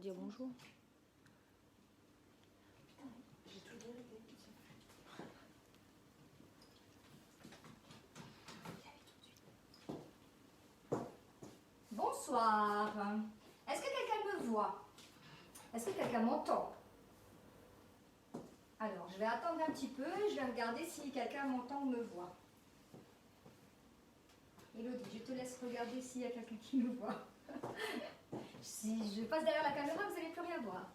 dire bonjour. J'ai tout vérifié. Bonsoir. Est-ce que quelqu'un me voit? Est-ce que quelqu'un m'entend? Alors, je vais attendre un petit peu, je vais regarder si quelqu'un m'entend ou me voit. Elodie, je te laisse regarder s'il y a quelqu'un qui me voit. Si je passe derrière la caméra, vous n'allez plus rien voir.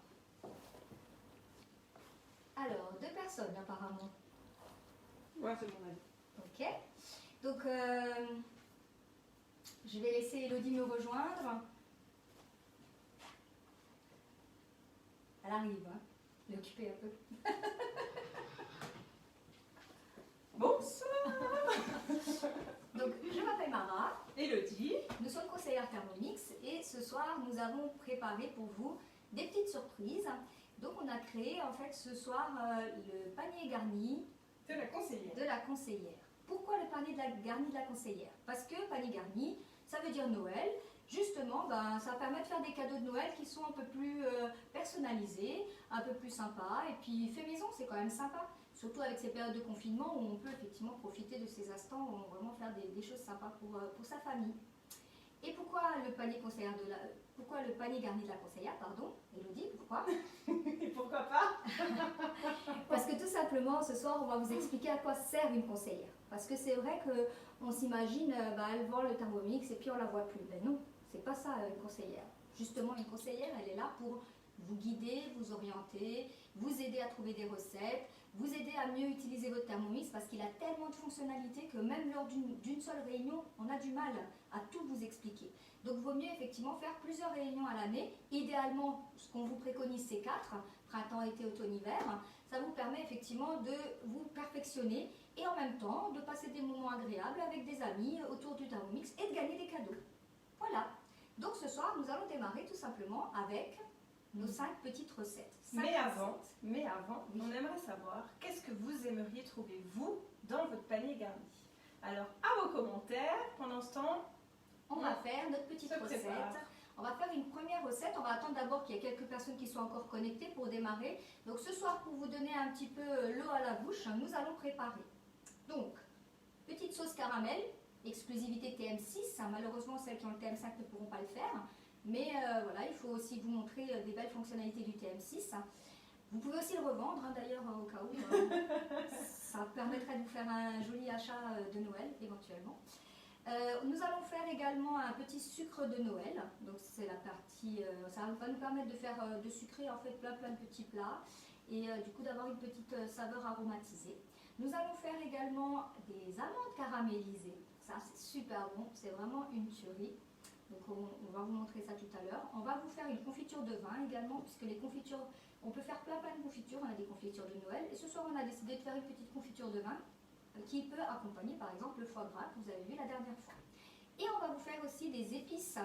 Alors, 2 personnes apparemment. Ouais, c'est mon avis. Ok. Donc, je vais laisser Elodie me rejoindre. Elle arrive, hein. L'occuper un peu. Bonsoir. Donc, je m'appelle Mara. Elodie. Nous sommes conseillères Thermomix et ce soir, nous avons préparé pour vous des petites surprises. Donc, on a créé en fait ce soir le panier garni De la conseillère. de la conseillère. Pourquoi le panier garni de la conseillère? Parce que panier garni, ça veut dire Noël. Justement, ça permet de faire des cadeaux de Noël qui sont un peu plus personnalisés, un peu plus sympas. Et puis, fait maison, c'est quand même sympa. Surtout avec ces périodes de confinement où on peut effectivement profiter de ces instants où on vraiment faire des choses sympas pour sa famille. Et pourquoi le panier pourquoi le panier garni de la conseillère, pardon, Elodie, pourquoi? Et pourquoi pas? Parce que tout simplement, ce soir, on va vous expliquer à quoi sert une conseillère. Parce que c'est vrai qu'on s'imagine, elle vend le Thermomix et puis on la voit plus. Ben non, c'est pas ça une conseillère. Justement, une conseillère, elle est là pour vous guider, vous orienter, vous aider à trouver des recettes, vous aider à mieux utiliser votre Thermomix parce qu'il a tellement de fonctionnalités que même lors d'une seule réunion, on a du mal à tout vous expliquer. Donc, il vaut mieux effectivement faire plusieurs réunions à l'année. Idéalement, ce qu'on vous préconise, c'est 4, printemps, été, automne, hiver. Ça vous permet effectivement de vous perfectionner et en même temps de passer des moments agréables avec des amis autour du Thermomix et de gagner des cadeaux. Voilà. Donc, ce soir, nous allons démarrer tout simplement avec nos 5 petites recettes. Mais avant, oui. On aimerait savoir qu'est-ce que vous aimeriez trouver, vous, dans votre panier garni. Alors, à vos commentaires, pendant ce temps, on va faire notre petite recette. On va faire une première recette. On va attendre d'abord qu'il y ait quelques personnes qui soient encore connectées pour démarrer. Donc, ce soir, pour vous donner un petit peu l'eau à la bouche, nous allons préparer. Donc, petite sauce caramel, exclusivité TM6. Malheureusement, celles qui ont le TM5 ne pourront pas le faire. Mais voilà, il faut aussi vous montrer des belles fonctionnalités du TM6. Vous pouvez aussi le revendre, d'ailleurs, au cas où. Ça permettrait de vous faire un joli achat de Noël, éventuellement. Nous allons faire également un petit sucre de Noël. Donc, c'est la partie... ça va nous permettre de faire de sucrer en fait plein de petits plats. Et du coup, d'avoir une petite saveur aromatisée. Nous allons faire également des amandes caramélisées. Ça, c'est super bon. C'est vraiment une tuerie. Donc on va vous montrer ça tout à l'heure. On va vous faire une confiture de vin également, puisque les confitures, on peut faire plein de confitures. On a des confitures de Noël. Et ce soir, on a décidé de faire une petite confiture de vin qui peut accompagner par exemple le foie gras que vous avez vu la dernière fois. Et on va vous faire aussi des épices.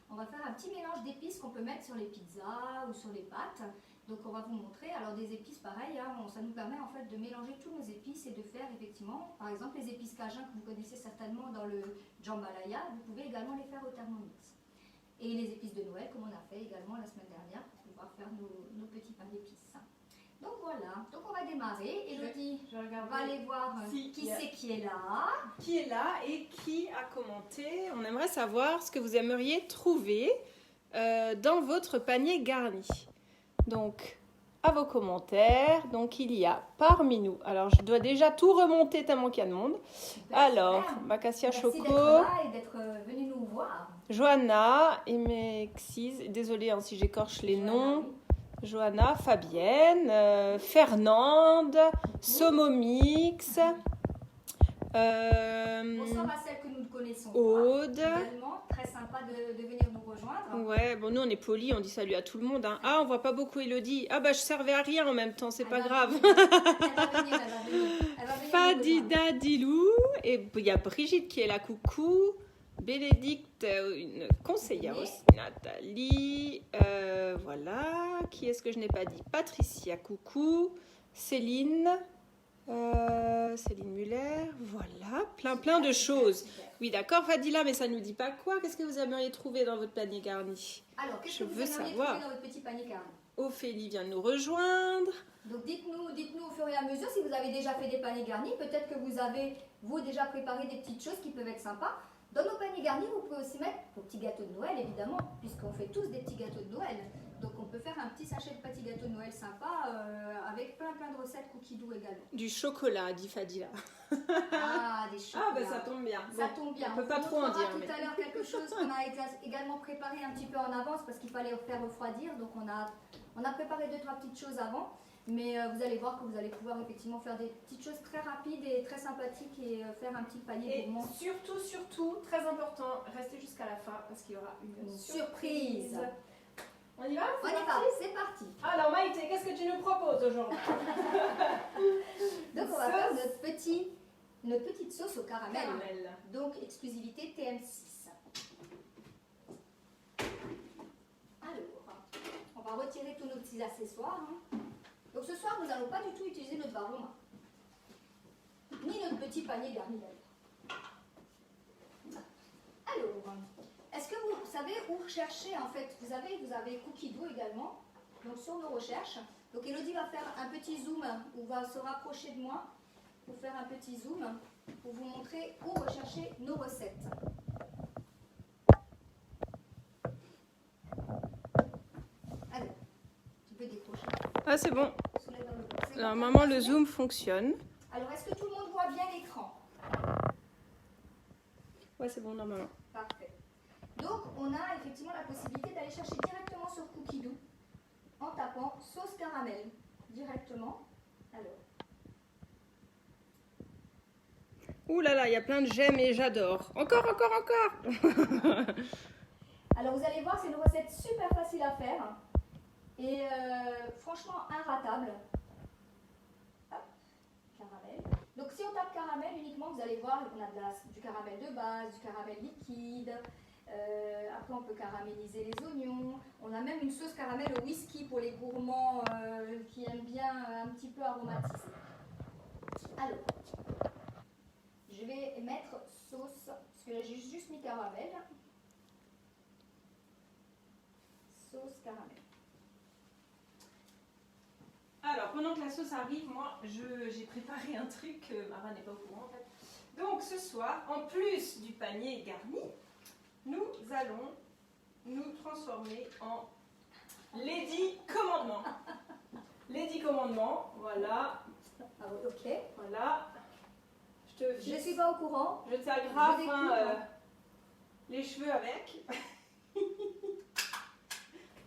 On va faire un petit mélange d'épices qu'on peut mettre sur les pizzas ou sur les pâtes. Donc on va vous montrer, alors des épices pareil, ça nous permet en fait de mélanger tous nos épices et de faire effectivement, par exemple les épices cajun que vous connaissez certainement dans le jambalaya, vous pouvez également les faire au Thermomix. Et les épices de Noël comme on a fait également la semaine dernière pour pouvoir faire nos petits pains d'épices. Donc voilà, donc on va démarrer. Elodie, on va aller voir qui c'est qui est là. Qui est là et qui a commenté. On aimerait savoir ce que vous aimeriez trouver dans votre panier garni. Donc, à vos commentaires. Donc, il y a parmi nous. Alors, je dois déjà tout remonter tellement qu'il y a de monde. Alors, Macassia Choco. Merci d'être là et d'être venu nous voir. Johanna, Emexis. Désolée si j'écorche les noms. Johanna, Fabienne, Fernande, Somomix. Bonsoir à celles que nous connaissons. Aude. Également, très sympa de venir nous rejoindre. Ouais, bon, nous on est polis, on dit salut à tout le monde. Hein. Ah, on voit pas beaucoup Elodie. Ah, bah je servais à rien en même temps, c'est pas grave. Elle va venir. Fadida Dilou. Et il y a Brigitte qui est là, coucou. Bénédicte, une conseillère aussi. Nathalie. Voilà. Qui est-ce que je n'ai pas dit? Patricia, coucou. Céline. Céline Muller, voilà, plein de choses. Super. Oui, d'accord, Fadila, mais ça ne nous dit pas quoi. Qu'est-ce que vous aimeriez trouver dans votre panier garni? Alors, qu'est-ce Je que vous veux aimeriez savoir. trouver dans votre petit panier garni? Ophélie vient de nous rejoindre. Donc dites-nous au fur et à mesure si vous avez déjà fait des paniers garnis. Peut-être que vous avez, vous, déjà préparé des petites choses qui peuvent être sympas. Dans nos paniers garnis, vous pouvez aussi mettre vos petits gâteaux de Noël, évidemment, puisqu'on fait tous des petits gâteaux de Noël. Donc on peut faire un petit sachet de petits gâteaux de Noël sympa avec plein de recettes cookies doux également. Du chocolat, dit Fadila. Ah, des chocolats. Ah, ben ça tombe bien. Ça Bon, tombe bien. on peut pas vous trop en montrera dire. tout Mais... à l'heure quelque chose qu'on a également préparé un petit peu en avance parce qu'il fallait faire refroidir. Donc on a préparé 2-3 petites choses avant. Mais vous allez voir que vous allez pouvoir effectivement faire des petites choses très rapides et très sympathiques et faire un petit panier Et gourmand. surtout, très important, restez jusqu'à la fin parce qu'il y aura une surprise. On y va? On y va, c'est parti. Alors Maïté, qu'est-ce que tu nous proposes aujourd'hui? Donc on va faire notre petite sauce au caramel. Donc exclusivité TM6. Alors, on va retirer tous nos petits accessoires. Donc ce soir, nous n'allons pas du tout utiliser notre varoma, ni notre petit panier garni d'ailleurs. Alors, est-ce que vous savez où rechercher en fait? Vous avez Cookie Dough également, donc sur nos recherches. Donc Elodie va faire un petit zoom, ou va se rapprocher de moi pour faire un petit zoom, pour vous montrer où rechercher nos recettes. Alors, tu peux décrocher. Ah, c'est bon. Soulève dans le dos. C'est bon, Normalement, t'as le passé? zoom fonctionne. Alors, est-ce que tout le monde voit bien l'écran? Ouais, c'est bon, normalement. Parfait. Donc, on a effectivement la possibilité d'aller chercher directement sur Cookie Dough en tapant sauce caramel directement. Alors, Ouh là là, il y a plein de j'aime et j'adore. Encore. alors vous allez voir, c'est une recette super facile à faire et franchement inratable. Hop, caramel. Donc, si on tape caramel uniquement, vous allez voir, on a du caramel de base, du caramel liquide. Après, on peut caraméliser les oignons. On a même une sauce caramel au whisky pour les gourmands qui aiment bien un petit peu aromatiser. Alors, je vais mettre sauce, parce que là j'ai juste mis caramel. Sauce caramel. Alors, pendant que la sauce arrive, moi, j'ai préparé un truc, Mara n'est pas au courant en fait. Donc, ce soir, en plus du panier garni, nous allons nous transformer en Lady Commandement. Lady Commandement, voilà. Ah oui, ok. Voilà. Je te Je ne suis pas au courant. Je t'agrafe Je découvre. les cheveux avec.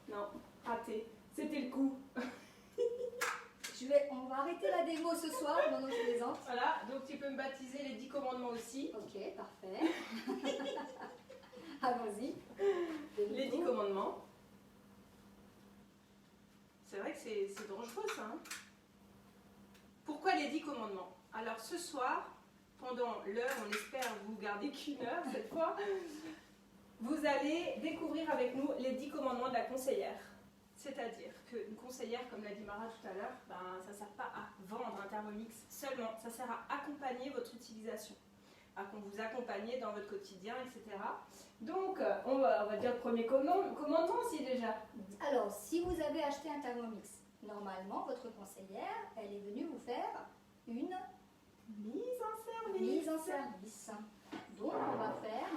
Non, raté. C'était le coup. On va arrêter la démo ce soir. Non, je plaisante. Voilà, donc tu peux me baptiser les 10 commandements aussi. Ok, parfait. Allons-y. Les 10 commandements. C'est vrai que c'est dangereux ça. Hein. Pourquoi les 10 commandements? Alors ce soir, pendant l'heure, on espère vous garder qu'une heure cette fois, vous allez découvrir avec nous les 10 commandements de la conseillère. C'est-à-dire qu'une conseillère, comme l'a dit Mara tout à l'heure, ça ne sert pas à vendre un Thermomix seulement, ça sert à accompagner votre utilisation, à vous accompagner dans votre quotidien, etc. Donc, on va dire le premier commandement aussi déjà. Alors, si vous avez acheté un Thermomix, normalement, votre conseillère, elle est venue vous faire une mise en service. mise en service. Donc, on va faire...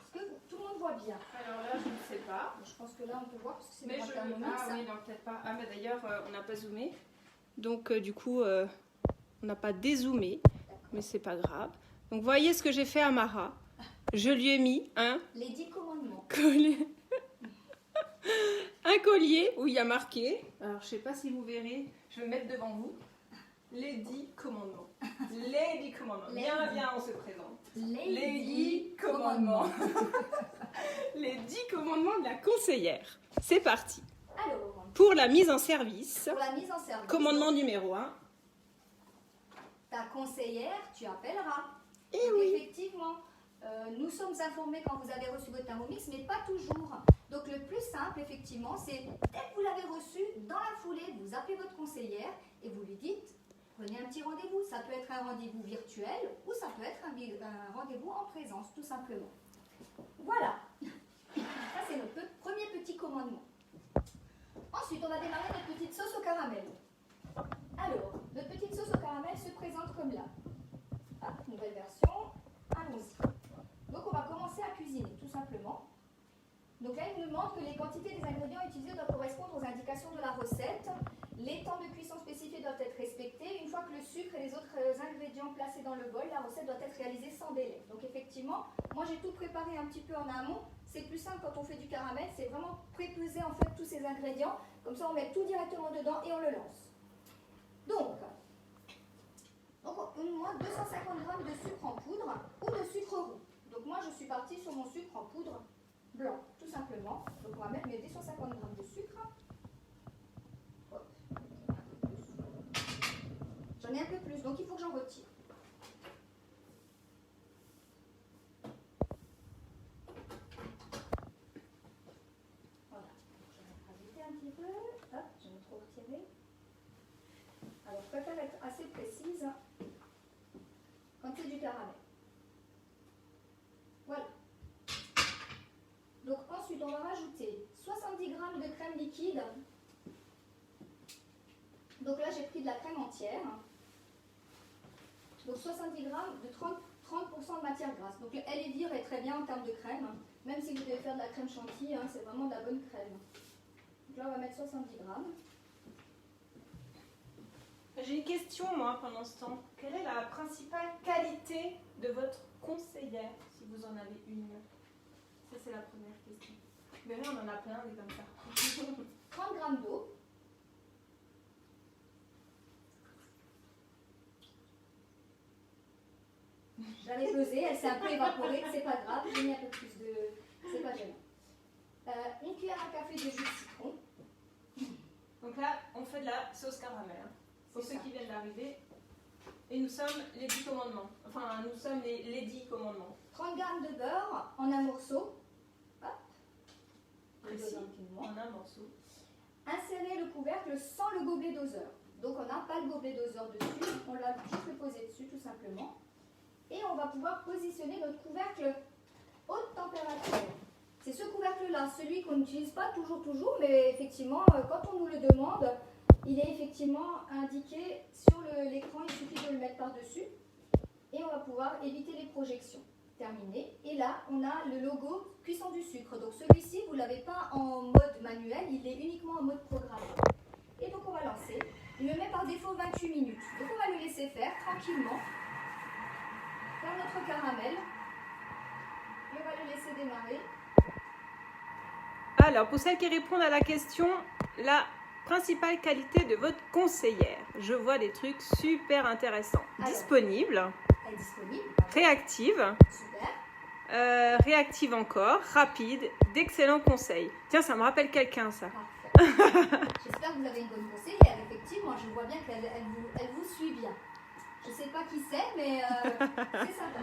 Est-ce que tout le monde voit bien? Alors là, je ne sais pas. Je pense que là, on peut voir parce que c'est Mais un Thermomix. Ah oui, non, peut-être pas. Ah, mais d'ailleurs, on n'a pas zoomé. Donc, du coup, on n'a pas dézoomé. Mais c'est pas grave. Donc, voyez ce que j'ai fait à Mara. Je lui ai mis Les 10 commandements. collier. Un collier où il y a marqué. Alors, je sais pas si vous verrez. Je vais me mettre devant vous. Les 10 commandements. Les 10 commandements. Bien, on se présente. Les 10 commandements. Les 10 commandements de la conseillère. C'est parti. Alors, Pour la mise en service, pour la mise en service, commandement numéro 1. ta conseillère, tu appelleras. Eh Donc, oui. effectivement, nous sommes informés quand vous avez reçu votre Thermomix, mais pas toujours. Donc le plus simple, effectivement, c'est dès que vous l'avez reçu, dans la foulée, vous appelez votre conseillère et vous lui dites prenez un petit rendez-vous. Ça peut être un rendez-vous virtuel ou ça peut être un rendez-vous en présence, tout simplement. Voilà. Ça, c'est notre premier petit commandement. Ensuite, on va démarrer notre petite sauce au caramel. Alors, notre petite sauce au caramel se présente comme là. Hop, nouvelle version. Allons-y. Donc, on va commencer à cuisiner, tout simplement. Donc là, il nous demande que les quantités des ingrédients utilisés doivent correspondre aux indications de la recette. Les temps de cuisson spécifiés doivent être respectés. Une fois que le sucre et les autres ingrédients placés dans le bol, la recette doit être réalisée sans délai. Donc effectivement, moi j'ai tout préparé un petit peu en amont. C'est plus simple quand on fait du caramel, c'est vraiment prépeser en fait tous ces ingrédients. Comme ça, on met tout directement dedans et on le lance. Donc moi, 250 g de sucre en poudre ou de sucre roux. Donc moi, je suis partie sur mon sucre en poudre blanc, tout simplement. Donc on va mettre mes 250 g de sucre. Hop. J'en ai un peu plus, donc il faut que j'en retire. Voilà. Je vais rajouter un petit peu. Hop, j'en ai trop retiré. Alors je préfère être assez précise quand c'est du caramel. Voilà. Donc ensuite, on va rajouter 70 g de crème liquide. Donc là, j'ai pris de la crème entière. Donc 70 g de 30% de matière grasse. Donc elle est dire est très bien en termes de crème. Même si vous devez faire de la crème chantilly, hein, c'est vraiment de la bonne crème. Donc là, on va mettre 70 g. J'ai une question, moi, pendant ce temps. Quelle est la principale qualité de votre conseillère, si vous en avez une? Ça, c'est la première question. Vous verrez, on en a plein, des comme ça. 30 g d'eau. J'avais pesé, elle s'est un peu évaporée, c'est pas grave, j'ai mis un peu plus de... c'est pas gênant. Une cuillère à café de jus de citron. Donc là, on fait de la sauce caramel. Hein. Pour ceux qui viennent d'arriver. Et nous sommes les 10 commandements. Enfin, nous sommes les 10 commandements. 30 g de beurre en un morceau. Hop. Précis, en un morceau. Insérer le couvercle sans le gobelet doseur. Donc on n'a pas le gobelet doseur dessus, on l'a juste posé dessus tout simplement. Et on va pouvoir positionner notre couvercle haute température. C'est ce couvercle-là, celui qu'on n'utilise pas toujours, mais effectivement, quand on nous le demande, il est effectivement indiqué sur l'écran, il suffit de le mettre par-dessus. Et on va pouvoir éviter les projections. Terminé. Et là, on a le logo cuisson du sucre. Donc celui-ci, vous ne l'avez pas en mode manuel, il est uniquement en mode programmé. Et donc on va lancer. Il me met par défaut 28 minutes. Donc on va le laisser faire tranquillement. Faire notre caramel. Et on va le laisser démarrer. Alors, pour celles qui répondent à la question, la principale qualité de votre conseillère. Je vois des trucs super intéressants. Alors, disponible. Elle est disponible. Réactive. Super. Réactive encore. Rapide. D'excellents conseils. Tiens, ça me rappelle quelqu'un, ça. Parfait. J'espère que vous avez une bonne conseillère. Effectivement, je vois bien qu'elle vous suit bien. Je ne sais pas qui c'est, mais c'est sympa.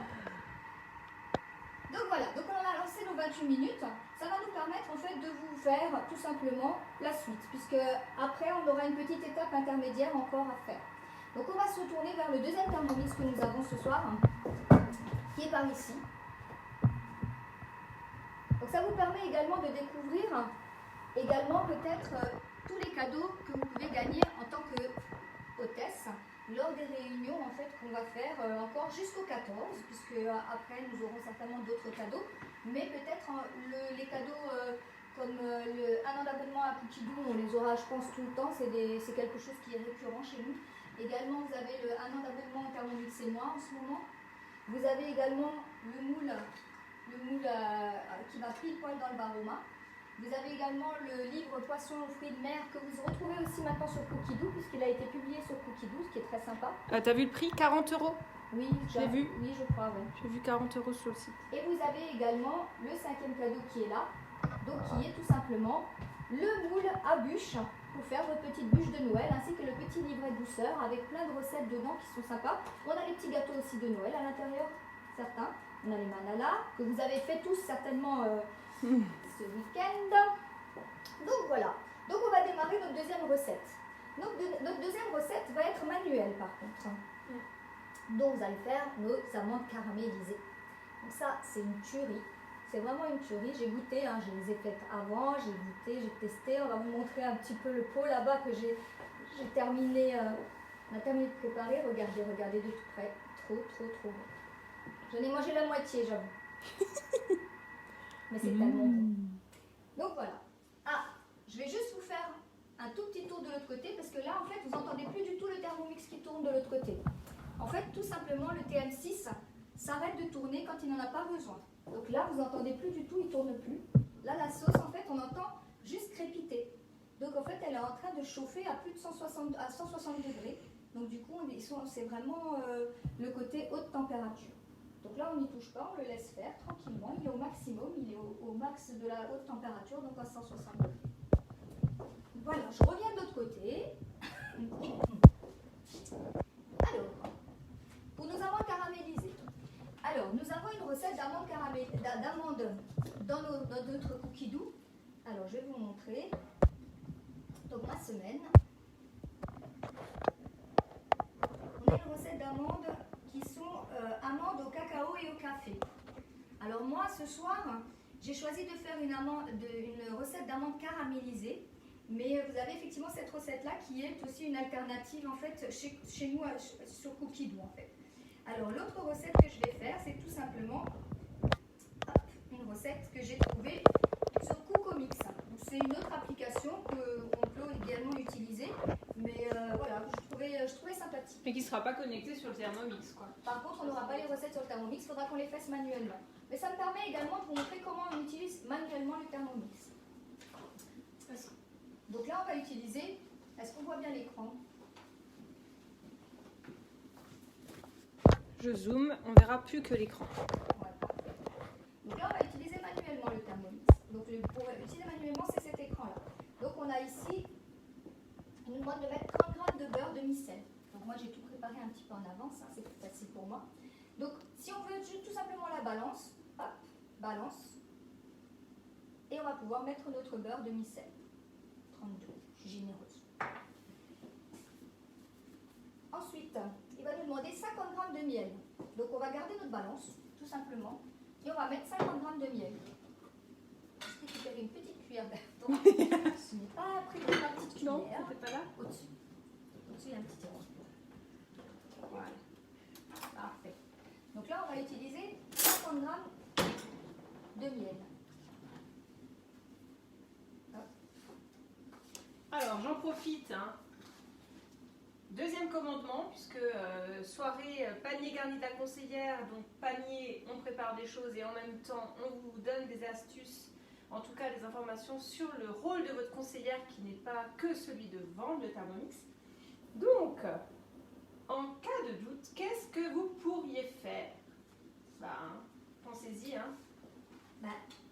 Donc voilà, donc on a lancé nos 28 minutes. Ça va nous permettre en fait de vous faire tout simplement la suite, puisque après on aura une petite étape intermédiaire encore à faire. Donc on va se retourner vers le deuxième thermomix que nous avons ce soir, qui est par ici. Donc ça vous permet également de découvrir également peut-être tous les cadeaux que vous pouvez gagner en tant qu'hôtesse lors des réunions en fait qu'on va faire encore jusqu'au 14, puisque après nous aurons certainement d'autres cadeaux, mais peut-être les cadeaux comme un an d'abonnement à Cookidoo, on les aura je pense tout le temps, c'est quelque chose qui est récurrent chez nous. Également vous avez un an d'abonnement en Thermomix et moi en ce moment. Vous avez également le moule qui va pile poil dans le Baroma. Vous avez également le livre Poisson aux fruits de mer que vous retrouvez aussi maintenant sur Cookidoo, puisqu'il a été publié sur Cookidoo, ce qui est très sympa. T'as vu le prix? 40 €. Oui, j'ai vu. Oui, je crois, oui. J'ai vu 40 € sur le site. Et vous avez également le 5e cadeau qui est là, donc qui est tout simplement le moule à bûche pour faire votre petite bûche de Noël, ainsi que le petit livret douceur avec plein de recettes dedans qui sont sympas. On a les petits gâteaux aussi de Noël à l'intérieur, certains. On a les manalas, que vous avez fait tous certainement ce week-end. Donc voilà, donc on va démarrer notre deuxième recette. Notre deuxième recette va être manuelle par contre. Donc vous allez faire nos amandes caramélisées. Donc ça, c'est une tuerie. C'est vraiment une tuerie. J'ai goûté, hein, je les ai faites avant, j'ai goûté, j'ai testé. On va vous montrer un petit peu le pot là-bas que j'ai terminé. On a terminé de préparer. Regardez, regardez de tout près. Trop, trop, trop bon. J'en ai mangé la moitié, j'avoue. Mais c'est tellement bon. Donc voilà. Ah, je vais juste vous faire un tout petit tour de l'autre côté parce que là, en fait, vous n'entendez plus du tout le Thermomix qui tourne de l'autre côté. En fait, tout simplement, le TM6 s'arrête de tourner quand il n'en a pas besoin. Donc là, vous n'entendez plus du tout, il ne tourne plus. Là, la sauce, en fait, on entend juste crépiter. Donc en fait, elle est en train de chauffer à plus de 160 degrés. Donc du coup, c'est vraiment le côté haute température. Donc là, on n'y touche pas, on le laisse faire tranquillement. Il est au maximum, il est au max de la haute température, donc à 160 degrés. Voilà, je reviens de l'autre côté. Alors, pour nos amandes caramélisées. Alors, nous avons une recette d'amandes dans notre cookie doux. Alors, je vais vous montrer. Donc, ma semaine. On a une recette d'amandes qui sont amandes au cacao et au café. Alors, moi, ce soir, j'ai choisi de faire une recette d'amandes caramélisées. Mais vous avez effectivement cette recette-là qui est aussi une alternative en fait chez nous sur Cookie Doux en fait. Alors l'autre recette que je vais faire, c'est tout simplement une recette que j'ai trouvée sur Cookomix. C'est une autre application qu'on peut également utiliser, mais voilà, je trouvais sympathique. Mais qui ne sera pas connecté sur le Thermomix, quoi. Par contre, on n'aura pas les recettes sur le Thermomix, il faudra qu'on les fasse manuellement. Mais ça me permet également de vous montrer comment on utilise manuellement le Thermomix. Donc là, on va utiliser, est-ce qu'on voit bien l'écran? Je zoome, on verra plus que l'écran. Ouais, parfait. Donc là, on va utiliser manuellement le Thermomix. Donc pour utiliser manuellement, c'est cet écran-là. Donc on a ici, on nous demande de mettre 30 g de beurre demi-sel. Donc moi, j'ai tout préparé un petit peu en avance, hein, c'est plus facile pour moi. Donc si on veut juste tout simplement la balance, hop, balance. Et on va pouvoir mettre notre beurre demi-sel. 32, je suis généreuse. Ensuite, il va nous demander 50 g de miel. Donc on va garder notre balance, tout simplement, et on va mettre 50 g de miel. Je vais récupérer une petite cuillère d'argent. Je n'ai pas pris ma petite cuillère. Non, c'était pas là. Au-dessus. Au-dessus, il y a un petit tiroir. Voilà. Parfait. Donc là, on va utiliser 50 g de miel. Alors, j'en profite. Hein. Deuxième commandement, puisque soirée panier garni de la conseillère, donc panier, on prépare des choses et en même temps, on vous donne des astuces, en tout cas des informations sur le rôle de votre conseillère qui n'est pas que celui de vendre le Thermomix. Donc, en cas de doute, qu'est-ce que vous pourriez faire? Pensez-y. Hein.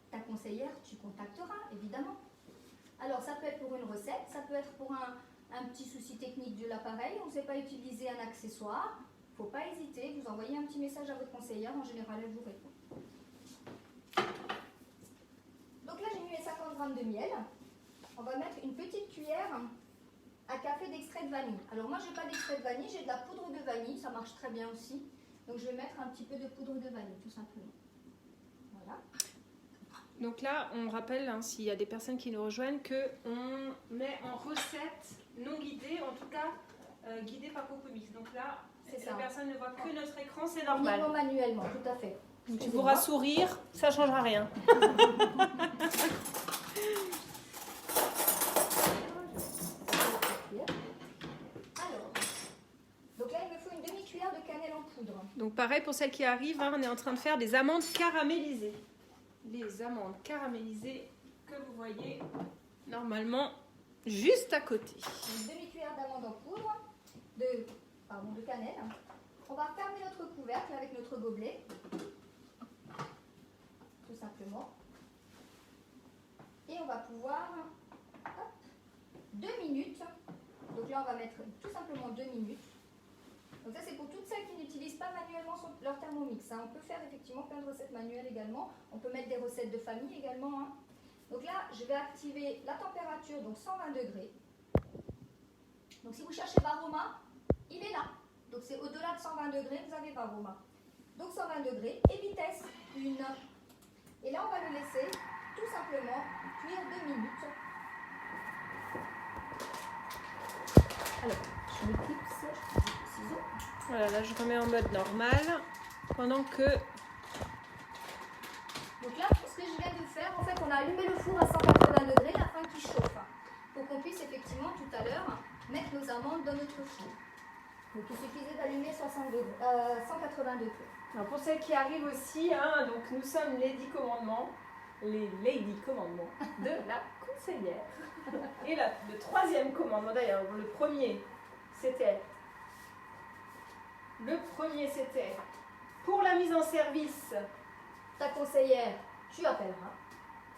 Ta conseillère, tu contacteras, évidemment. Alors, ça peut être pour une recette, ça peut être pour un petit souci technique de l'appareil, on ne sait pas utiliser un accessoire. Il ne faut pas hésiter, vous envoyez un petit message à votre conseillère, en général, elle vous répond. Donc là, j'ai mis mes 50 g de miel. On va mettre une petite cuillère à café d'extrait de vanille. Alors moi, je n'ai pas d'extrait de vanille, j'ai de la poudre de vanille, ça marche très bien aussi. Donc je vais mettre un petit peu de poudre de vanille, tout simplement. Voilà. Donc là, on rappelle, hein, s'il y a des personnes qui nous rejoignent, qu'on met en recette non guidée, en tout cas guidée par Cookomix. Donc là, les personnes ne voient que notre écran, c'est normal. Uniquement manuellement, tout à fait. Tu pourras sourire, ça ne changera rien. Alors, donc là, il me faut une demi-cuillère de cannelle en poudre. Donc pareil pour celles qui arrivent, hein, on est en train de faire des amandes caramélisées. Les amandes caramélisées que vous voyez normalement juste à côté. Une demi-cuillère d'amandes en poudre, de cannelle. On va fermer notre couvercle avec notre gobelet, tout simplement. Et on va pouvoir, 2 minutes. Donc là, on va mettre tout simplement 2 minutes. Donc ça, c'est pour toutes celles qui n'utilisent pas manuellement leur Thermomix. Hein. On peut faire effectivement plein de recettes manuelles également. On peut mettre des recettes de famille également. Hein. Donc là, je vais activer la température, donc 120 degrés. Donc si vous cherchez Varoma, il est là. Donc c'est au-delà de 120 degrés, vous avez Varoma. Donc 120 degrés et vitesse 1. Et là on va le laisser tout simplement cuire 2 minutes. Alors, je m'éclipse, je prends des ciseaux. Voilà, là je remets en mode normal pendant que... Donc là, ce que je viens de faire, en fait, on a allumé le four à 180 degrés afin qu'il chauffe. Pour qu'on puisse effectivement tout à l'heure mettre nos amandes dans notre four. Donc il suffisait d'allumer 180 degrés. Alors pour celles qui arrivent aussi, hein, donc nous sommes les 10 commandements, les Lady Commandements de la conseillère. Et là, le troisième commandement, d'ailleurs, le premier, c'était pour la mise en service. Ta conseillère, tu appelleras.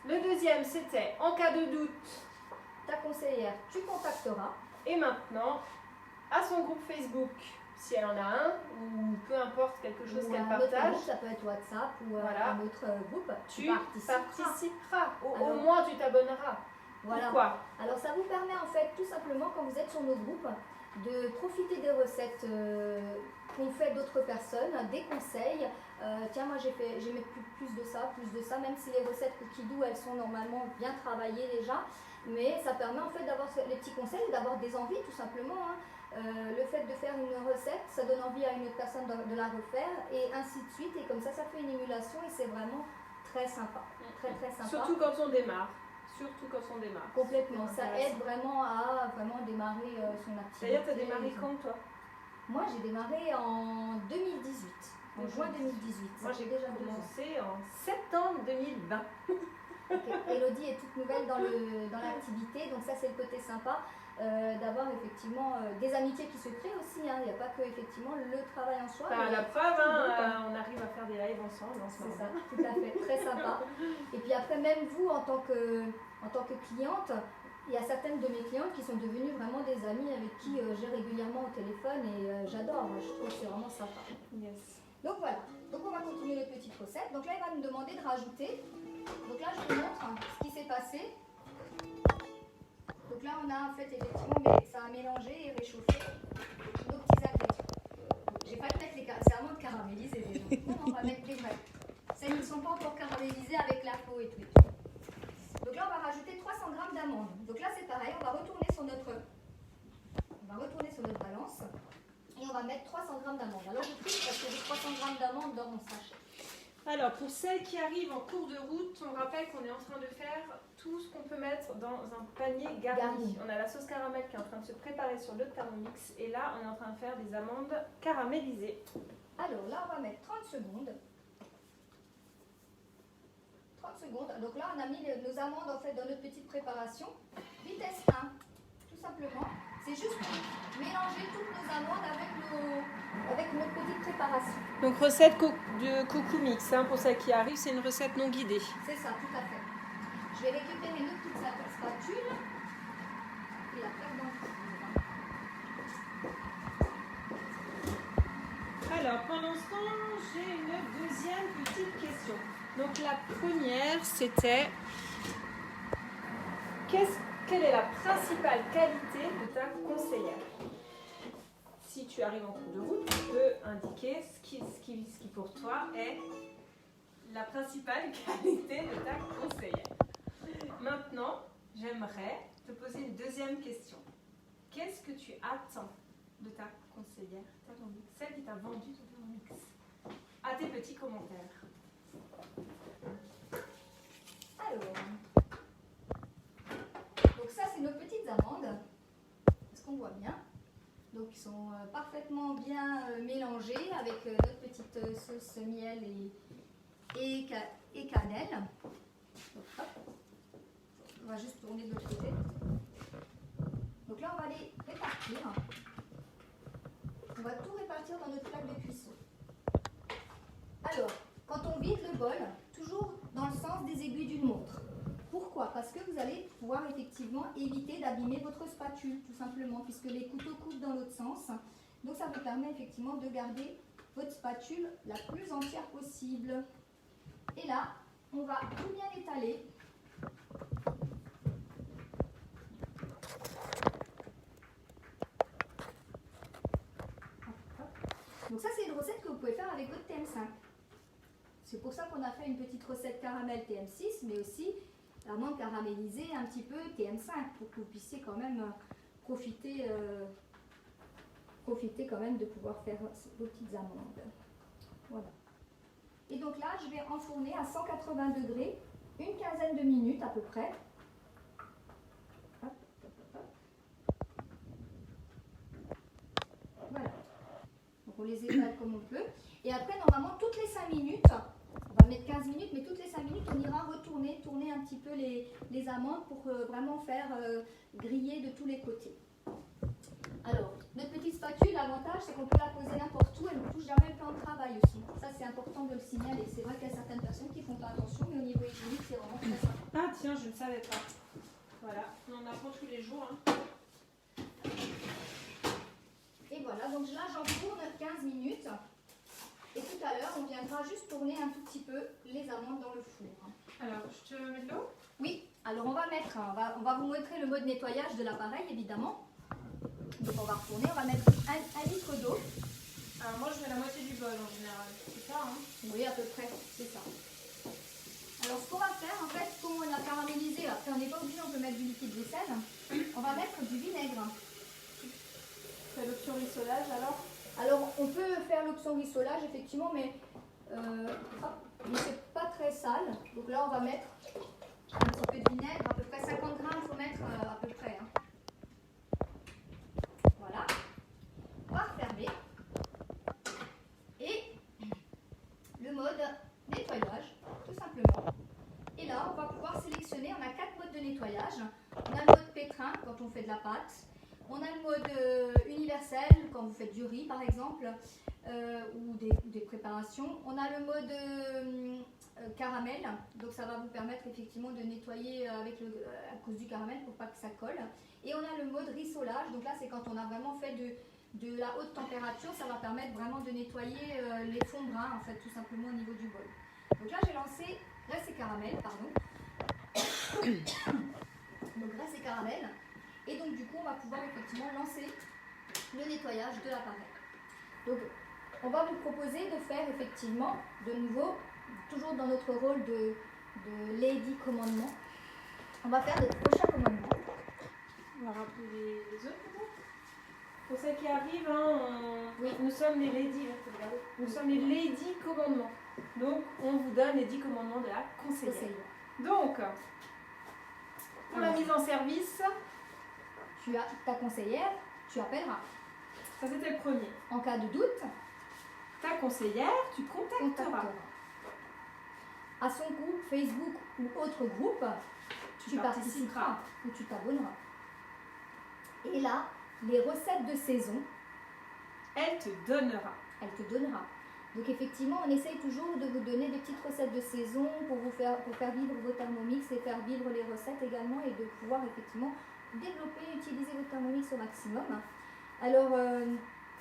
Le deuxième, c'était en cas de doute. Ta conseillère, tu contacteras. Et maintenant, à son groupe Facebook, si elle en a un, ou peu importe quelque chose qu'elle partage. Groupe, ça peut être WhatsApp ou un autre groupe. Tu participeras. Au Alors, moins, tu t'abonneras. Voilà. Pourquoi? Alors, ça vous permet en fait tout simplement, quand vous êtes sur nos groupes, de profiter des recettes qu'ont fait d'autres personnes, des conseils. Tiens, moi j'ai mis plus de ça, même si les recettes Cookie Dough, elles sont normalement bien travaillées déjà. Mais ça permet en fait d'avoir les petits conseils, d'avoir des envies tout simplement. Hein. Le fait de faire une recette, ça donne envie à une autre personne de la refaire et ainsi de suite. Et comme ça fait une émulation et c'est vraiment très sympa. Très sympa. Surtout quand on démarre. Complètement. Ça aide vraiment à démarrer son activité. D'ailleurs, tu as démarré quand toi? Moi, j'ai démarré en 2018. En juin 2018. Moi, j'ai déjà commencé en septembre 2020. Okay. Elodie est toute nouvelle dans l'activité, donc ça c'est le côté sympa d'avoir effectivement des amitiés qui se créent aussi. Hein. Il n'y a pas que effectivement le travail en soi. La preuve, on arrive à faire des lives ensemble en ce moment. C'est ça, tout à fait, très sympa. Et puis après, même vous en tant que cliente, il y a certaines de mes clientes qui sont devenues vraiment des amies avec qui j'ai régulièrement au téléphone et j'adore. Je trouve que c'est vraiment sympa. Yes. Donc voilà, donc on va continuer les petites recettes. Donc là, il va me demander de rajouter. Donc là, je vous montre ce qui s'est passé. Donc là, on a en fait effectivement, ça a mélangé et réchauffé nos petits ingrédients. J'ai pas mettre les amandes caramélisées déjà. Non, on va mettre les vraies. Celles qui ne sont pas encore caramélisées avec la peau et tout. Donc là, on va rajouter 300 g d'amandes. Donc là, c'est pareil, on va retourner sur notre balance. Et on va mettre 300 g d'amandes. Alors je triche parce que j'ai 300 g d'amandes dans mon sachet. Alors pour celles qui arrivent en cours de route, on rappelle qu'on est en train de faire tout ce qu'on peut mettre dans un panier garni. On a la sauce caramel qui est en train de se préparer sur le Thermomix et là on est en train de faire des amandes caramélisées. Alors là on va mettre 30 secondes. 30 secondes. Donc là on a mis nos amandes en fait dans notre petite préparation. Vitesse 1, tout simplement. C'est juste mélanger toutes nos amandes avec notre petite préparation. Donc recette de coucou mix, hein, pour celles qui arrivent, c'est une recette non guidée. C'est ça, tout à fait. Je vais récupérer notre petite spatule et la faire dans le four. Alors pendant ce temps, j'ai une deuxième petite question. Donc la première, c'était quelle est la principale qualité de ta conseillère? Si tu arrives en cours de route, tu peux indiquer ce qui pour toi est la principale qualité de ta conseillère. Maintenant, j'aimerais te poser une deuxième question. Qu'est-ce que tu attends de ta conseillère, celle qui t'a vendu ton Thermomix? À tes petits commentaires. Alors, donc ça c'est nos petites amandes. Est-ce qu'on voit bien? Donc ils sont parfaitement bien mélangés avec notre petite sauce miel et cannelle. Donc, hop. On va juste tourner de l'autre côté. Donc là on va les répartir. On va tout répartir dans notre plaque de cuisson. Alors, quand on vide le bol, toujours dans le sens des aiguilles d'une montre. Pourquoi? Parce que vous allez pouvoir effectivement éviter d'abîmer votre spatule, tout simplement, puisque les couteaux coupent dans l'autre sens. Donc ça vous permet effectivement de garder votre spatule la plus entière possible. Et là, on va tout bien étaler. avec votre TM5. C'est pour ça qu'on a fait une petite recette caramel TM6, mais aussi l'amande caramélisée un petit peu TM5, pour que vous puissiez quand même profiter quand même de pouvoir faire vos petites amandes. Voilà. Et donc là, je vais enfourner à 180 degrés une quinzaine de minutes à peu près. Hop, hop, hop, hop. Voilà. Donc on les étale comme on peut. Et après, normalement, toutes les 5 minutes, on va mettre 15 minutes, mais toutes les 5 minutes, on ira tourner un petit peu les amandes pour vraiment faire griller de tous les côtés. Alors, notre petite spatule, l'avantage, c'est qu'on peut la poser n'importe où, elle ne touche jamais le plan de travail aussi. Ça, c'est important de le signaler. C'est vrai qu'il y a certaines personnes qui ne font pas attention, mais au niveau hygiénique, c'est vraiment très simple. Ah tiens, je ne savais pas. Voilà, on en apprend tous les jours. Hein. Et voilà, donc là, j'enfourne 15 minutes. Et tout à l'heure, on viendra juste tourner un tout petit peu les amandes dans le four. Alors, je te mets de l'eau? Oui, alors on va vous montrer le mode nettoyage de l'appareil, évidemment. Donc on va retourner, on va mettre 1 litre d'eau. Alors moi, je mets la moitié du bol en général. C'est ça, hein? Oui, à peu près, c'est ça. Alors ce qu'on va faire, en fait, comme on a caramélisé, après on n'est pas obligé, on peut mettre du liquide vaisselle. On va mettre du vinaigre. C'est l'option rissolage alors? Alors on peut faire l'option rissolage, effectivement, mais c'est pas très sale. Donc là, on va mettre un petit peu de vinaigre, à peu près 50 grammes, il faut mettre à peu près. Hein. Voilà. On va refermer. Et le mode nettoyage, tout simplement. Et là, on va pouvoir sélectionner, on a 4 modes de nettoyage. On a le mode pétrin quand on fait de la pâte. On a le mode universel quand vous faites du riz par exemple, ou des préparations. On a le mode caramel, donc ça va vous permettre effectivement de nettoyer à cause du caramel pour pas que ça colle. Et on a le mode rissolage, donc là c'est quand on a vraiment fait de la haute température, ça va permettre vraiment de nettoyer les fonds bruns en fait tout simplement au niveau du bol. Donc là j'ai lancé graisse et caramel, pardon. Donc graisse et caramel. Et donc du coup on va pouvoir effectivement lancer le nettoyage de l'appareil. Donc on va vous proposer de faire effectivement de nouveau, toujours dans notre rôle de Lady Commandement, on va faire de prochains commandements. On va rappeler les autres peut-être. Pour celles qui arrivent, hein, Oui. Nous sommes les Lady, nous sommes les Lady Commandements. Donc on vous donne les 10 commandements de la conseillère. Donc, pour la mise en service, tu as ta conseillère, tu appelleras. Ça c'était le premier. En cas de doute, ta conseillère, tu contacteras. À son groupe Facebook ou autre groupe, tu participeras ou tu t'abonneras. Et là, les recettes de saison, elle te donnera. Donc effectivement, on essaye toujours de vous donner des petites recettes de saison pour faire vivre vos Thermomix et faire vivre les recettes également et de pouvoir effectivement développer, utiliser vos Thermomix au maximum. Alors,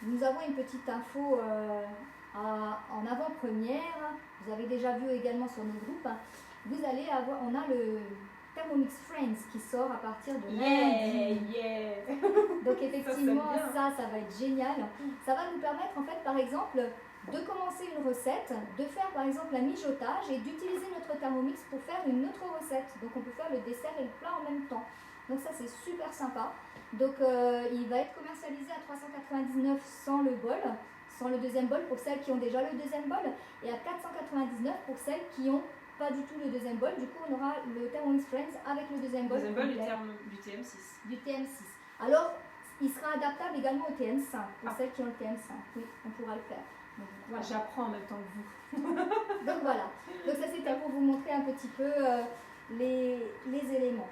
nous avons une petite info en avant-première. Vous avez déjà vu également sur nos groupes. On a le Thermomix Friends qui sort à partir de lundi. Donc effectivement, ça va être génial. Ça va nous permettre en fait, par exemple, de commencer une recette, de faire par exemple un mijotage et d'utiliser notre Thermomix pour faire une autre recette. Donc on peut faire le dessert et le plat en même temps. Donc ça c'est super sympa. Donc il va être commercialisé à 399 sans le bol, sans le deuxième bol pour celles qui ont déjà le deuxième bol et à 499 pour celles qui n'ont pas du tout le deuxième bol. Du coup on aura le Thermomix Friends avec le deuxième bol. Du TM6. Du TM6. Alors il sera adaptable également au TM5 pour celles qui ont le TM5. Oui, on pourra le faire. Donc, voilà. J'apprends en même temps que vous. Donc voilà. Donc ça c'était pour vous montrer un petit peu les éléments.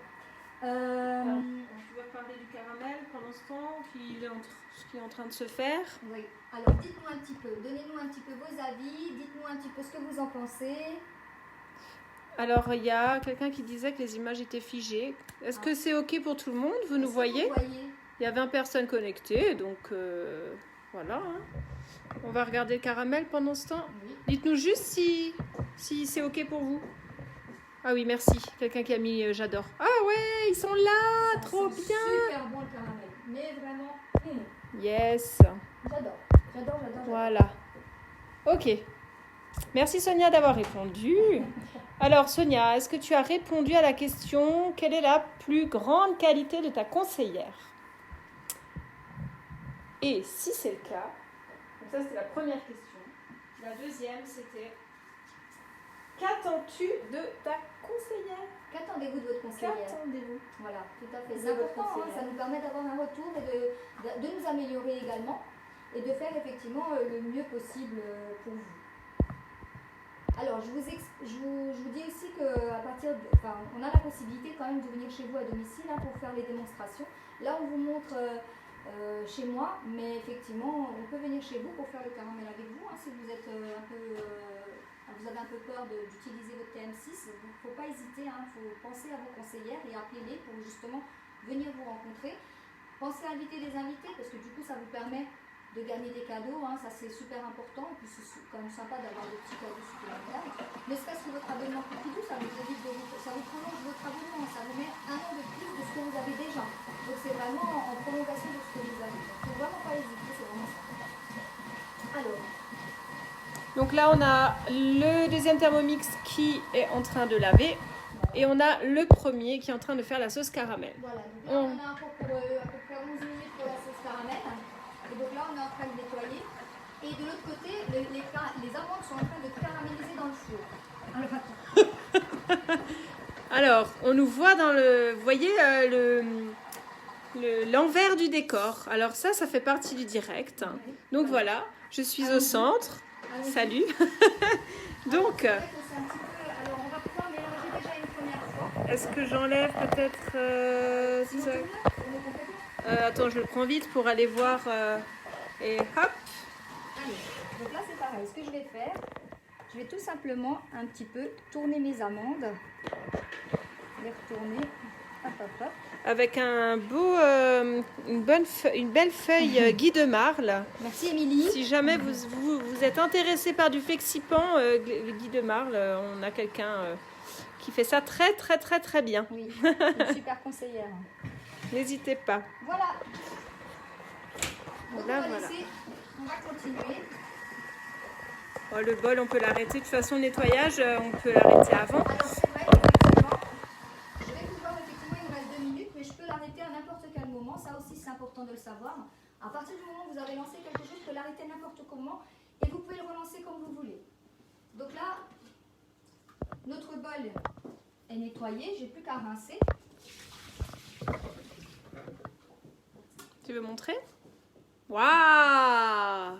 Alors, je vais parler du caramel pendant ce temps ce qui est en train de se faire. Oui. Alors dites-nous un petit peu, donnez-nous un petit peu vos avis, dites-nous un petit peu ce que vous en pensez. Alors il y a quelqu'un qui disait que les images étaient figées. Est-ce que c'est ok pour tout le monde? Vous nous voyez? Il y a 20 personnes connectées, donc voilà. Hein. On va regarder le caramel pendant ce temps. Oui. Dites-nous juste si c'est ok pour vous. Ah oui, merci. Quelqu'un qui a mis j'adore. Ah ouais, ils sont là, trop bien. Super bon le caramel, mais vraiment. Yes. J'adore. Voilà. Ok. Merci Sonia d'avoir répondu. Alors Sonia, est-ce que tu as répondu à la question quelle est la plus grande qualité de ta conseillère? Et si c'est le cas, donc ça c'était la première question. La deuxième c'était qu'attends-tu de ta conseillère? Qu'attendez-vous de votre conseillère? Qu'attendez-vous? Voilà, tout à fait. C'est important, ça nous permet d'avoir un retour et de nous améliorer également et de faire effectivement le mieux possible pour vous. Alors, je vous dis aussi qu'à partir de... Enfin, on a la possibilité quand même de venir chez vous à domicile pour faire les démonstrations. Là, on vous montre chez moi, mais effectivement, on peut venir chez vous pour faire le caramel avec vous. Si vous êtes vous avez un peu peur d'utiliser votre TM6, il ne faut pas hésiter, il faut penser à vos conseillères et appeler-les pour justement venir vous rencontrer. Pensez à inviter des invités parce que du coup, ça vous permet de gagner des cadeaux, ça c'est super important, et puis c'est quand même sympa d'avoir des petits cadeaux supplémentaires. Ne serait-ce que votre abonnement Cookidoo, ça vous prolonge votre abonnement, ça vous met un an de plus de ce que vous avez déjà. Donc c'est vraiment en prolongation de ce que vous avez. Donc il ne faut vraiment pas hésiter, c'est vraiment ça. Alors. Donc là on a le deuxième Thermomix qui est en train de laver, et on a le premier qui est en train de faire la sauce caramel. Voilà, donc là on a encore pour à peu près 11 minutes pour la sauce caramel. Et donc là, on est en train de nettoyer. Et de l'autre côté, les amandes sont en train de caraméliser dans le four. Alors, on nous voit dans le... Vous voyez l'envers du décor. Alors ça fait partie du direct. Oui. Donc voilà, je suis au centre. Salut. Donc... Alors, on va pouvoir mélanger déjà une première fois. Est-ce que j'enlève peut-être... attends, je le prends vite pour aller voir. Et hop. Allez, donc là c'est pareil. Ce que je vais faire, je vais tout simplement un petit peu tourner mes amandes. Les retourner. Hop, hop, hop. Avec un beau, une belle feuille Guy de Marle. Merci Émilie. Si jamais vous êtes intéressé par du flexipan, Guy de Marle, on a quelqu'un qui fait ça très très très très bien. Oui, une super conseillère. N'hésitez pas. Voilà. Donc Voilà, on va continuer. Oh, le bol, on peut l'arrêter. De toute façon, le nettoyage, on peut l'arrêter avant. Alors, c'est vrai, effectivement. Je vais vous voir, effectivement, il nous reste 2 minutes, mais je peux l'arrêter à n'importe quel moment. Ça aussi, c'est important de le savoir. À partir du moment où vous avez lancé quelque chose, vous pouvez l'arrêter n'importe comment et vous pouvez le relancer comme vous voulez. Donc là, notre bol est nettoyé. J'ai plus qu'à rincer. Tu veux montrer? Waouh!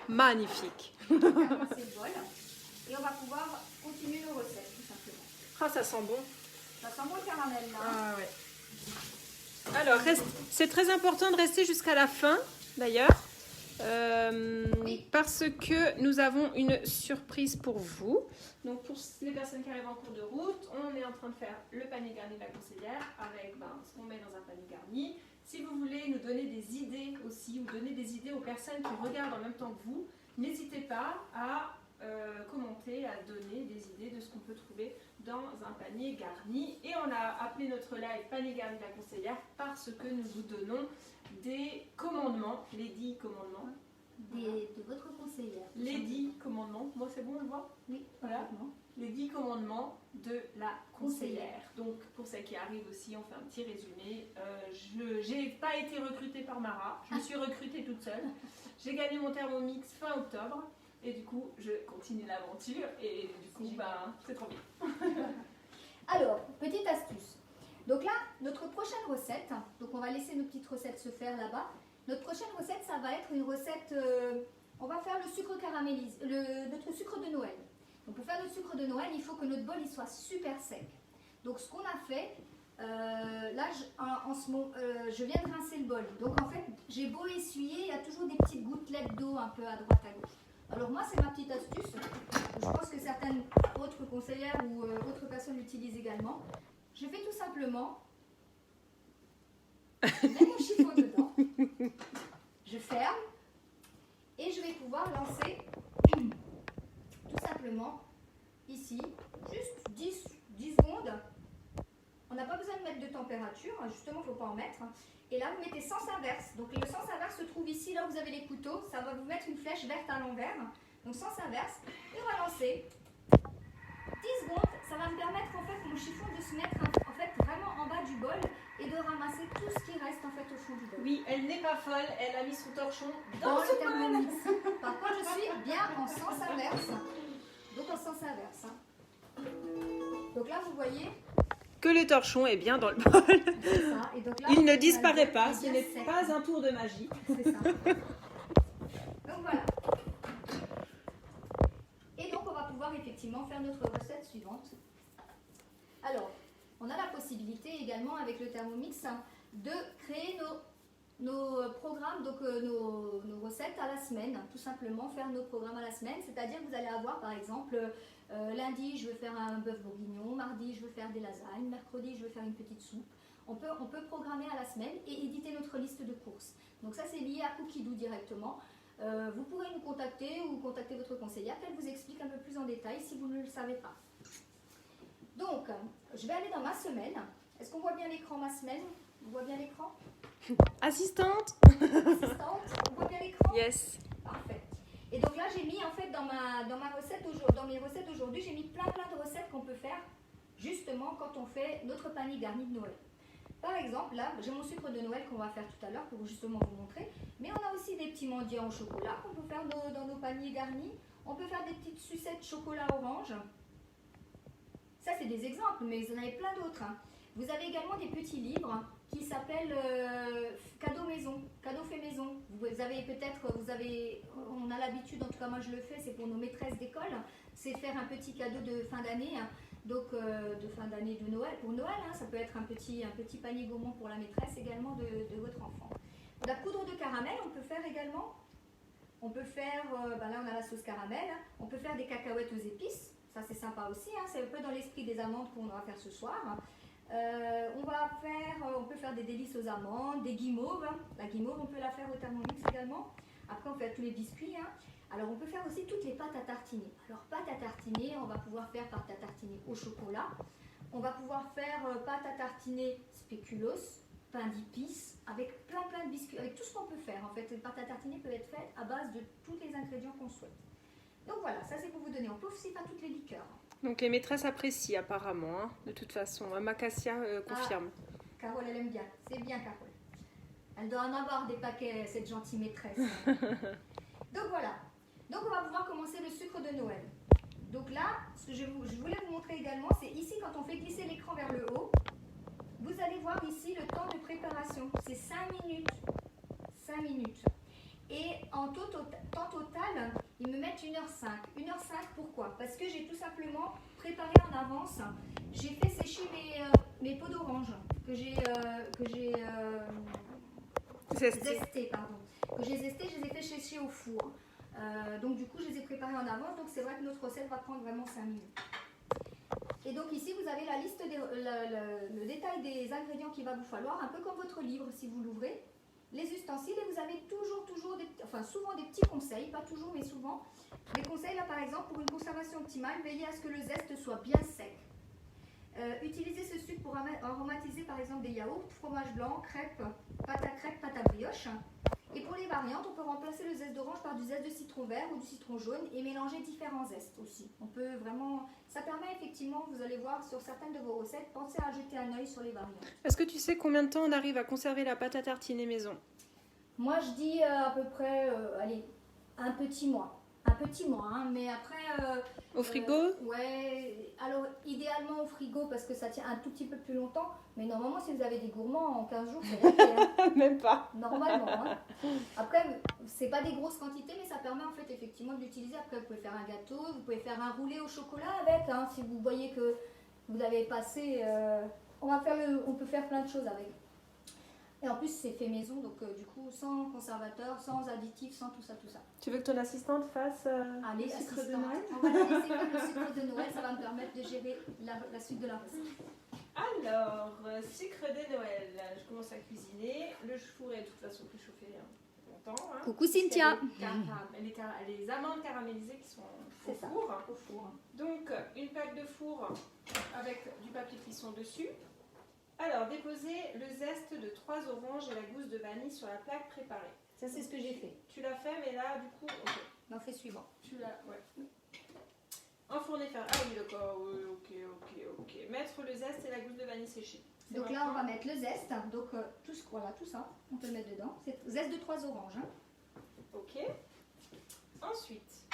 Magnifique! On va rincer le bol et on va pouvoir continuer nos recettes, tout simplement. Ah, ça sent bon. Ça sent bon le caramel, là. Ah, ouais. Alors, c'est très important de rester jusqu'à la fin, d'ailleurs, oui. Parce que nous avons une surprise pour vous. Donc, pour les personnes qui arrivent en cours de route, on est en train de faire le panier garni de la conseillère avec ce qu'on met dans un panier garni. Si vous voulez nous donner des idées aussi, ou donner des idées aux personnes qui regardent en même temps que vous, n'hésitez pas à commenter, à donner des idées de ce qu'on peut trouver dans un panier garni. Et on a appelé notre live panier garni de la conseillère parce que nous vous donnons des commandements, les 10 commandements. De votre conseillère. Les 10 commandements. Moi, c'est bon, on le voit? Oui, voilà. Les 10 commandements de la conseillère. Donc, pour celles qui arrivent aussi, on fait un petit résumé. Je n'ai pas été recrutée par Mara. Je me suis recrutée toute seule. J'ai gagné mon Thermomix fin octobre. Et du coup, je continue l'aventure. Et du coup, c'est trop bien. Alors, petite astuce. Donc là, notre prochaine recette, donc on va laisser nos petites recettes se faire là-bas. Notre prochaine recette, ça va être une recette, on va faire le sucre caramélisé, notre sucre de Noël. Donc pour faire notre sucre de Noël, il faut que notre bol il soit super sec. Donc ce qu'on a fait, là je viens de rincer le bol. Donc en fait, j'ai beau essuyer, il y a toujours des petites gouttelettes d'eau un peu à droite à gauche. Alors moi, c'est ma petite astuce. Je pense que certaines autres conseillères ou autres personnes l'utilisent également. Je fais tout simplement, je mets mon chiffon dedans, je ferme et je vais pouvoir lancer tout simplement ici, juste 10 secondes. On n'a pas besoin de mettre de température, justement il ne faut pas en mettre. Et là vous mettez sens inverse. Donc le sens inverse se trouve ici, là où vous avez les couteaux, ça va vous mettre une flèche verte à l'envers. Donc sens inverse. Et on va lancer 10 secondes. Ça va me permettre en fait mon chiffon de se mettre en fait vraiment en bas du bol et de ramasser tout ce qui reste en fait au fond du bol. Oui, elle n'est pas folle, elle a mis son torchon Dans dans le ce bol. Thermomix. Par contre, je suis bien en sens inverse. Donc en sens inverse. Hein. Donc là, vous voyez Que le torchon est bien dans le bol. c'est ça. Et donc là, Il on ne a disparaît le pas, bol ce qui est n'est bien sec. pas un tour de magie. C'est ça. Donc voilà. Et donc on va pouvoir effectivement faire notre recette suivante. Alors, on a la possibilité également avec le Thermomix de créer nos programmes, donc nos recettes à la semaine, tout simplement faire nos programmes à la semaine, c'est-à-dire que vous allez avoir par exemple lundi je veux faire un bœuf bourguignon, mardi je veux faire des lasagnes, mercredi je veux faire une petite soupe. On peut programmer à la semaine et éditer notre liste de courses. Donc ça c'est lié à Cookidoo directement. Vous pourrez nous contacter ou contacter votre conseillère qu'elle vous explique un peu plus en détail si vous ne le savez pas. Donc, je vais aller dans ma semaine. Est-ce qu'on voit bien l'écran, ma semaine? On voit bien l'écran? Assistante? Assistante, on voit bien l'écran? Yes. Parfait. Et donc là, j'ai mis en fait dans mes recettes aujourd'hui, j'ai mis plein de recettes qu'on peut faire justement quand on fait notre panier garni de Noël. Par exemple, là, j'ai mon sucre de Noël qu'on va faire tout à l'heure pour justement vous montrer. Mais on a aussi des petits mendiants au chocolat qu'on peut faire dans nos paniers garnis. On peut faire des petites sucettes chocolat orange. Ça, c'est des exemples, mais vous en avez plein d'autres. Hein. Vous avez également des petits livres qui s'appellent cadeaux maison, cadeaux fait maison. Vous avez peut-être, on a l'habitude, en tout cas moi je le fais, c'est pour nos maîtresses d'école, c'est faire un petit cadeau de fin d'année, hein, donc de fin d'année de Noël, pour Noël, hein, ça peut être un petit panier gourmand pour la maîtresse également de votre enfant. La poudre de caramel, on peut faire également, on peut faire, là on a la sauce caramel, on peut faire des cacahuètes aux épices. Ça c'est sympa aussi, hein, c'est un peu dans l'esprit des amandes qu'on va faire ce soir. On peut faire des délices aux amandes, des guimauves. La guimauve on peut la faire au Thermomix également. Après on fait tous les biscuits. Hein. Alors on peut faire aussi toutes les pâtes à tartiner. Alors pâte à tartiner, on va pouvoir faire pâte à tartiner au chocolat. On va pouvoir faire pâte à tartiner spéculoos, pain d'épices, avec plein de biscuits, avec tout ce qu'on peut faire. En fait, les pâtes à tartiner peuvent être faites à base de tous les ingrédients qu'on souhaite. Donc voilà, ça c'est pour vous donner. On peut aussi faire toutes les liqueurs. Donc les maîtresses apprécient apparemment, hein, de toute façon. Macacia confirme. Carole, elle aime bien. C'est bien, Carole. Elle doit en avoir des paquets, cette gentille maîtresse. Donc voilà. Donc on va pouvoir commencer le sucre de Noël. Donc là, ce que je voulais vous montrer également, c'est ici quand on fait glisser l'écran vers le haut, vous allez voir ici le temps de préparation. C'est 5 minutes. 5 minutes. Et en temps total, ils me mettent 1h05. 1h05 pourquoi? Parce que j'ai tout simplement préparé en avance. J'ai fait sécher mes peaux d'orange que j'ai zesté, pardon. Que j'ai zesté, je les ai fait sécher au four. Donc du coup, je les ai préparés en avance. Donc c'est vrai que notre recette va prendre vraiment 5 minutes. Et donc ici, vous avez la liste, le détail des ingrédients qu'il va vous falloir, un peu comme votre livre si vous l'ouvrez. Les ustensiles, et vous avez souvent des petits conseils, pas toujours mais souvent. Des conseils là par exemple pour une conservation optimale, veillez à ce que le zeste soit bien sec. Utilisez ce sucre pour aromatiser par exemple des yaourts, fromage blanc, crêpes, pâte à brioche. Et pour les variantes, on peut remplacer le zeste d'orange par du zeste de citron vert ou du citron jaune et mélanger différents zestes aussi. On peut vraiment, ça permet effectivement, vous allez voir sur certaines de vos recettes, pensez à jeter un œil sur les variantes. Est-ce que tu sais combien de temps on arrive à conserver la pâte à tartiner maison? Moi je dis à peu près, un petit mois. Un petit mois, hein, mais après... Au frigo? Ouais, alors idéalement au frigo parce que ça tient un tout petit peu plus longtemps, mais normalement si vous avez des gourmands en 15 jours, c'est bien fait. Hein. Même pas. Normalement. Hein. Après, c'est pas des grosses quantités, mais ça permet en fait effectivement de l'utiliser. Après, vous pouvez faire un gâteau, vous pouvez faire un roulé au chocolat avec, hein, si vous voyez que vous avez passé... on peut faire plein de choses avec. Et en plus, c'est fait maison, donc du coup, sans conservateur, sans additifs, sans tout ça. Tu veux que ton assistante fasse Allez, le sucre de Noël? On va la laisser faire le sucre de Noël, ça va me permettre de gérer la suite de la recette. Alors, sucre de Noël. Je commence à cuisiner. Le four est de toute façon préchauffé longtemps. Hein, coucou Cynthia. Les amandes caramélisées qui sont au four. Au four. Donc, une plaque de four avec du papier cuisson dessus. Alors, déposez le zeste de 3 oranges et la gousse de vanille sur la plaque préparée. Ça, c'est ce que j'ai fait. Tu l'as fait, mais là, du coup, ok. On fait suivant. Tu l'as, ouais. Enfourner faire. Ah oui, d'accord, oui, ok. Mettre le zeste et la gousse de vanille séchée. Donc là, on va mettre le zeste. Donc, voilà, tout ça, on peut le mettre dedans. C'est zeste de 3 oranges. Hein. Ok. Ensuite,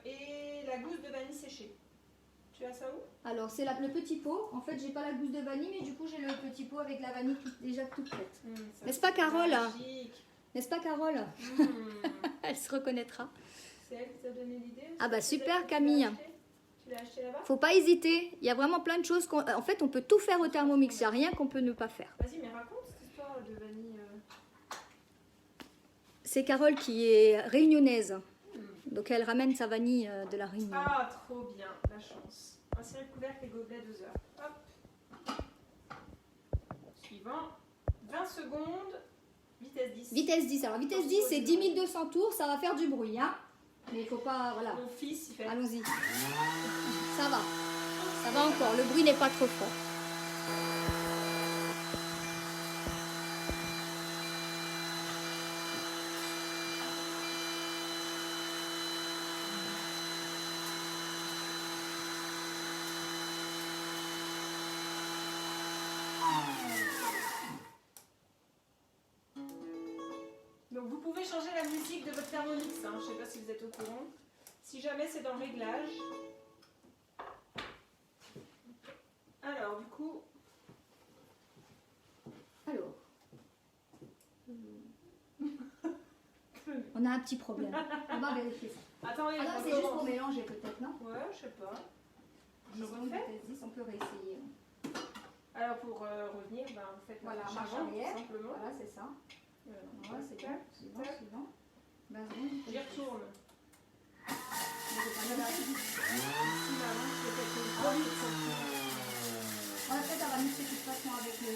et la gousse de vanille séchée. Tu as ça où? Alors, c'est le petit pot. En fait, j'ai pas la gousse de vanille, mais du coup, j'ai le petit pot avec la vanille déjà toute prête. N'est-ce pas, Carole? N'est-ce pas, Carole? Elle se reconnaîtra. C'est elle qui t'a donné l'idée? Ah bah super, Camille. Tu l'as acheté là-bas? Faut pas hésiter. Il y a vraiment plein de choses. En fait, on peut tout faire au Thermomix. Il n'y a rien qu'on peut ne pas faire. Vas-y, mais raconte cette histoire de vanille. C'est Carole qui est réunionnaise. Donc, elle ramène sa vanille de la Réunion. Ah, trop bien, la chance. Insérer le couvercle et gobelet 2 heures. Hop. Suivant. 20 secondes. Vitesse 10. Vitesse 10. Alors, vitesse 10, c'est 10 200 tours. Ça va faire du bruit. Hein. Mais il faut pas... Voilà. Mon fils, il fait... Allons-y. Ça va. Ça va encore. Le bruit n'est pas trop fort. Donc vous pouvez changer la musique de votre Thermomix, hein. Je ne sais pas si vous êtes au courant. Si jamais c'est dans réglage. Alors du coup... Alors. On a un petit problème. On va vérifier ça. Attendez, Ah non, c'est juste pour mélanger peut-être, non? Ouais, je sais pas. Je 10 secondes, refais. vitesse 10, on peut réessayer. Alors pour revenir, ben, vous faites Voilà, marche marche avant, arrière. tout simplement. Voilà, c'est ça. Voilà, c'est bon. Suivant, suivant. 20 secondes. J'y retourne. On va peut-être mixer de toute façon avec le...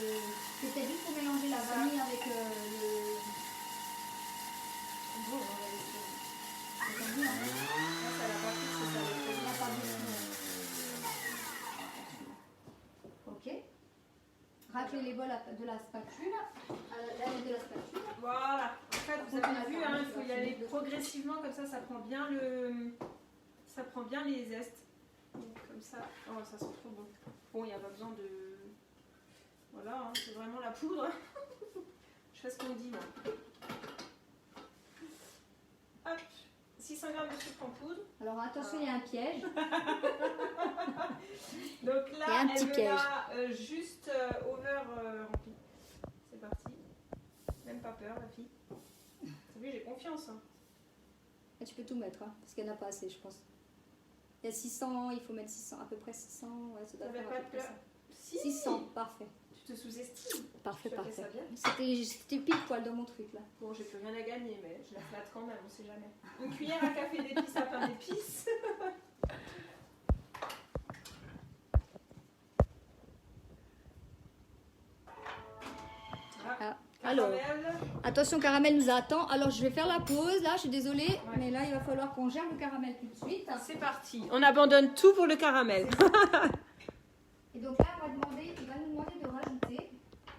C'était juste pour mélanger la vanille avec le... Bon, on va laisser. C'est comme ça, hein. Ça l'a pas pris, c'est ça. Il n'y a pas de... Ok. Racler les bols de la spatule. La de la spatule. Voilà. En fait, vous avez vu, hein, il faut y aller progressivement, comme ça prend bien les zestes. Donc, comme ça, oh, ça sent trop bon. Bon, il n'y a pas besoin de... Voilà, hein, c'est vraiment la poudre. Je fais ce qu'on me dit, moi. Hop, 600 g de sucre en poudre. Alors attention, il y a un piège. Donc là, il y a un petit elle me piège. l'a juste over rempli. C'est parti. Même pas peur, la fille. T'as vu, j'ai confiance. Hein. Ah, tu peux tout mettre, hein, parce qu'il n'y en a pas assez, je pense. Il y a 600, il faut mettre 600, à peu près 600. Ouais, ça doit faire à peu près ça. 600, parfait. Tu te sous-estimes. Parfait, Tu as fait parfait. ça bien. C'était pile poil dans mon truc, là. Bon, j'ai plus rien à gagner, mais je la flatte quand même, on sait jamais. Une cuillère à café d'épices à pain d'épices. Ah. Alors, attention, caramel nous attend. Alors, je vais faire la pause. Là, je suis désolée, ouais. Mais là, il va falloir qu'on gère le caramel tout de suite. C'est parti. On abandonne tout pour le caramel. Et donc là, il va nous demander de rajouter.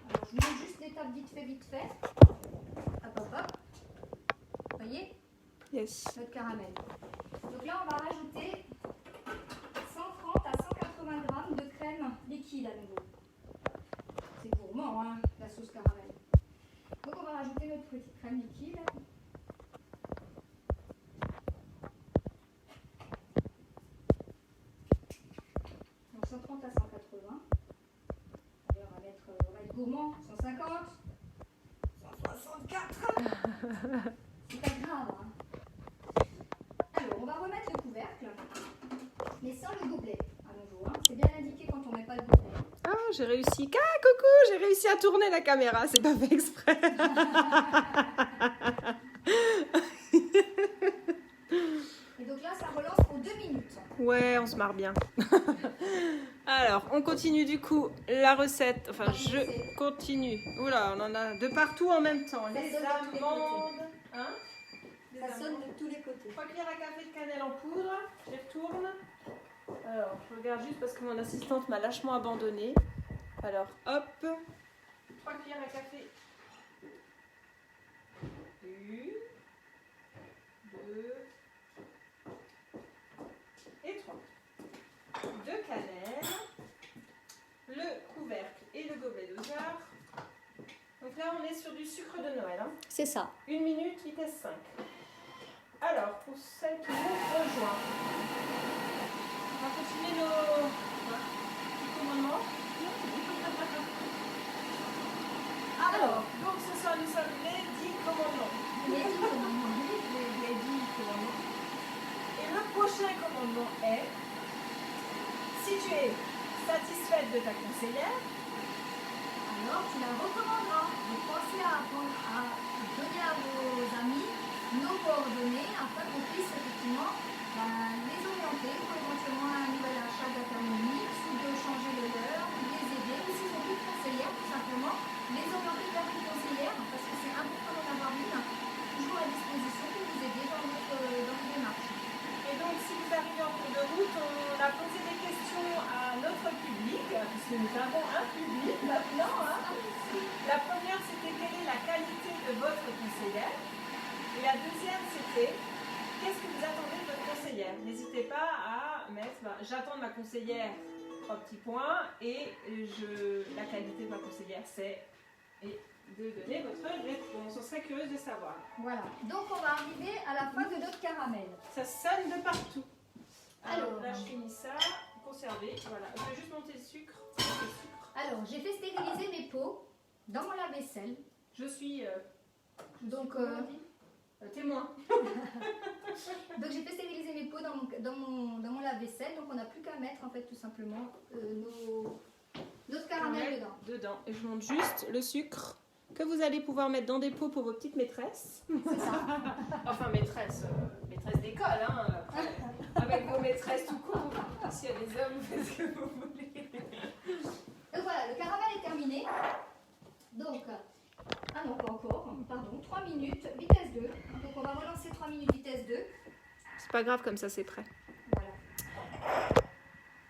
Alors, je vous montre juste l'étape vite fait. Hop, hop, hop. Vous voyez? Yes. Notre caramel. Donc là, on va rajouter 130 à 180 grammes de crème liquide à nouveau. C'est gourmand, hein, la sauce caramel. Donc on va rajouter notre petite crème liquide. Donc 130 à 180. Et on va être gourmand, 150, 164. C'est pas grave, hein. Alors on va remettre le couvercle, mais sans le gobelet à nouveau. Hein. C'est bien indiqué quand on met pas le gobelet. Ah, j'ai réussi. Ah, coucou, j'ai réussi à tourner la caméra. C'est pas fait exprès. Et donc là, ça relance pour 2 minutes. Ouais, on se marre bien. Alors, on continue du coup la recette. Enfin, je continue. Oula, on en a de partout en même temps. Les amandes. Hein? Ça sonne de tous les côtés. 3 cuillères à café de cannelle en poudre. Je retourne. Alors, je regarde juste parce que mon assistante m'a lâchement abandonnée. Alors, hop, 3 cuillères à café. 1, 2 et 3. De cannelle, le couvercle et le gobelet doseur. Donc là, on est sur du sucre de Noël. Hein. C'est ça. 1 minute, vitesse 5. Alors, pour celles qui nous rejoignent, on va continuer nos petits commandements. Alors, donc ce soir, nous sommes les 10 commandements. Les 10 commandements. Les 10 commandements. Et le prochain commandement est, si tu es satisfaite de ta conseillère, alors tu la recommanderas de penser à donner à vos amis nos coordonnées afin qu'on puisse effectivement les orienter pour éventuellement un nouvel achat de la Thermomix ou de changer le leur, les aider, ou s'ils ont plus de conseillère, tout simplement, les orienter vers une conseillère parce que c'est important d'en avoir une toujours à disposition pour vous aider dans vos démarches. et donc si vous arrivez en cours de route, on a posé des questions à notre public, puisque nous avons un public maintenant. Hein. La première, c'était quelle est la qualité de votre conseillère? Et la deuxième, c'était qu'est-ce que vous attendez de votre conseillère? N'hésitez pas à mettre j'attends de ma conseillère 3 petits points et la qualité de ma conseillère c'est et de donner votre réponse. On serait curieuse de savoir. Voilà, donc on va arriver à la fin de notre caramel. Ça sonne de partout. Alors là, je finis ça, conserver. Voilà, je vais juste monter le sucre. Alors, j'ai fait stériliser mes pots dans mon lave-vaisselle. Je suis Donc, témoin. donc j'ai fait stériliser mes pots dans mon lave-vaisselle. Donc on n'a plus qu'à mettre en fait tout simplement notre caramel dedans. Et je monte juste le sucre que vous allez pouvoir mettre dans des pots pour vos petites maîtresses. C'est ça. Enfin maîtresses d'école, hein. Avec vos maîtresses tout court. S'il y a des hommes, vous faites ce que vous voulez. Donc voilà, le caramel est terminé. Donc, ah non, pas encore, pardon, 3 minutes, vitesse 2. Donc on va relancer 3 minutes, vitesse 2. C'est pas grave, comme ça c'est prêt. Voilà.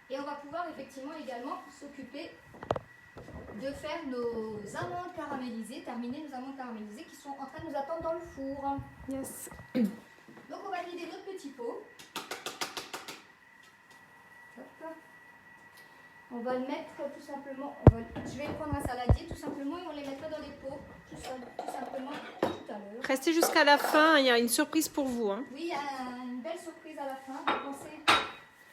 Et on va pouvoir effectivement également s'occuper de faire nos amandes caramélisées, terminer nos amandes caramélisées qui sont en train de nous attendre dans le four. Yes. Donc on va vider notre petit pot. Hop. On va le mettre tout simplement, je vais prendre un saladier tout simplement et on les mettra dans les pots tout simplement tout à l'heure. Restez jusqu'à la fin, il y a une surprise pour vous. Hein. Oui, il y a une belle surprise à la fin. Pensez...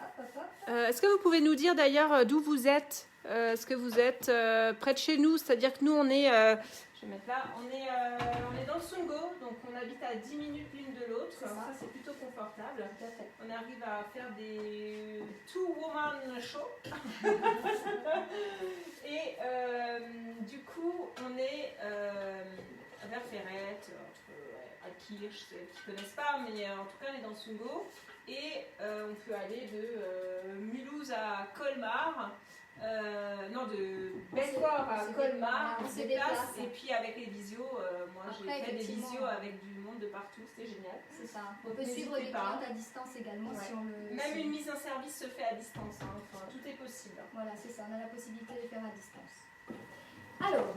Hop, hop, hop. Est-ce que vous pouvez nous dire d'ailleurs d'où vous êtes? Est-ce que vous êtes près de chez nous? C'est-à-dire que nous on est... je vais mettre là, on est dans le Sungo, donc on habite à 10 minutes l'une de l'autre. Ça c'est plutôt confortable. On arrive à faire des two-woman shows. Et du coup, on est vers Ferrette, à Kirch, ceux qui ne connaissent pas, mais en tout cas, on est dans le Sungo. Et on peut aller de Mulhouse à Colmar. Non, de Belfort à Colmar, on se déplace. Et puis avec les visios, moi j'ai fait des visios avec du monde de partout, c'était génial. C'est ça. On peut suivre les clientes à distance également si on le. Même une mise en service se fait à distance, hein. Enfin, tout est possible. Voilà, c'est ça, on a la possibilité de le faire à distance. Alors,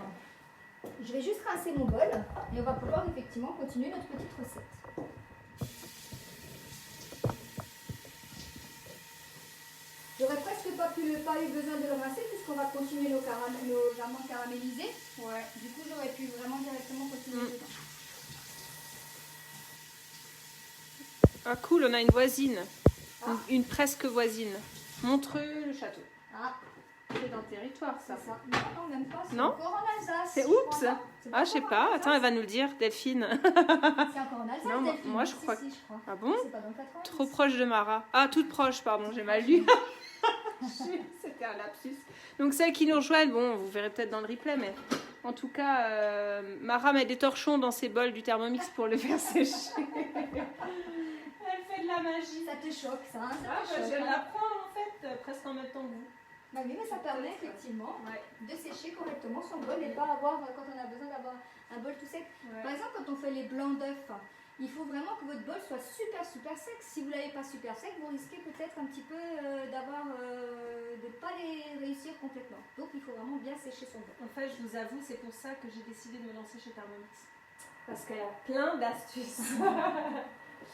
je vais juste rincer mon bol et on va pouvoir effectivement continuer notre petite recette. J'aurais presque pas eu besoin de le rincer puisqu'on va continuer nos amandes caramélisées. Ouais. Du coup, j'aurais pu vraiment directement continuer dedans. Ah cool, on a une voisine. Ah. Une presque voisine. Montreux le château. Ah. C'est dans le territoire ça. C'est ça. Non, même pas. C'est non encore en Alsace. C'est oups. Ah, je sais pas. Attends, elle va nous le dire, Delphine. C'est encore en Alsace, non, Delphine. moi je crois. Si, je crois. Ah bon? C'est pas dans le 90. Trop proche de Mara. Ah, toute proche, pardon, j'ai mal lu. C'était un lapsus. Donc celles qui nous rejoignent, bon, vous verrez peut-être dans le replay, mais en tout cas, Mara met des torchons dans ses bols du Thermomix pour les faire sécher. Elle fait de la magie. Ça te choque, ça, hein, je vais l'apprendre en fait, presque en même temps que vous. Bah oui, mais ça permet effectivement de sécher correctement son bol et pas avoir, quand on a besoin d'avoir un bol tout sec. Ouais. Par exemple, quand on fait les blancs d'œufs, il faut vraiment que votre bol soit super sec. Si vous ne l'avez pas super sec, vous risquez peut-être un petit peu de ne pas les réussir complètement. Donc il faut vraiment bien sécher son bol. En fait, je vous avoue, c'est pour ça que j'ai décidé de me lancer chez Thermomix. Parce qu'elle a plein d'astuces.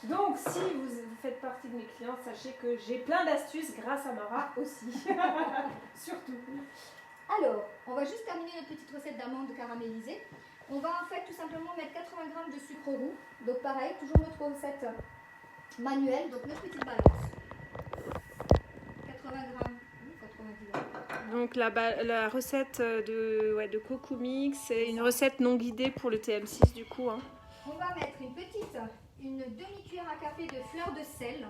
Donc, si vous faites partie de mes clients, sachez que j'ai plein d'astuces grâce à Mara aussi. Surtout. Alors, on va juste terminer notre petite recette d'amandes caramélisées. On va en fait tout simplement mettre 80 g de sucre roux. Donc pareil, toujours notre recette manuelle. Donc notre petite balance. 80 g, 90 g. Donc la recette de Coco Mix, c'est une recette non guidée pour le TM6 du coup. Hein. On va mettre une demi-cuillère à café de fleur de sel.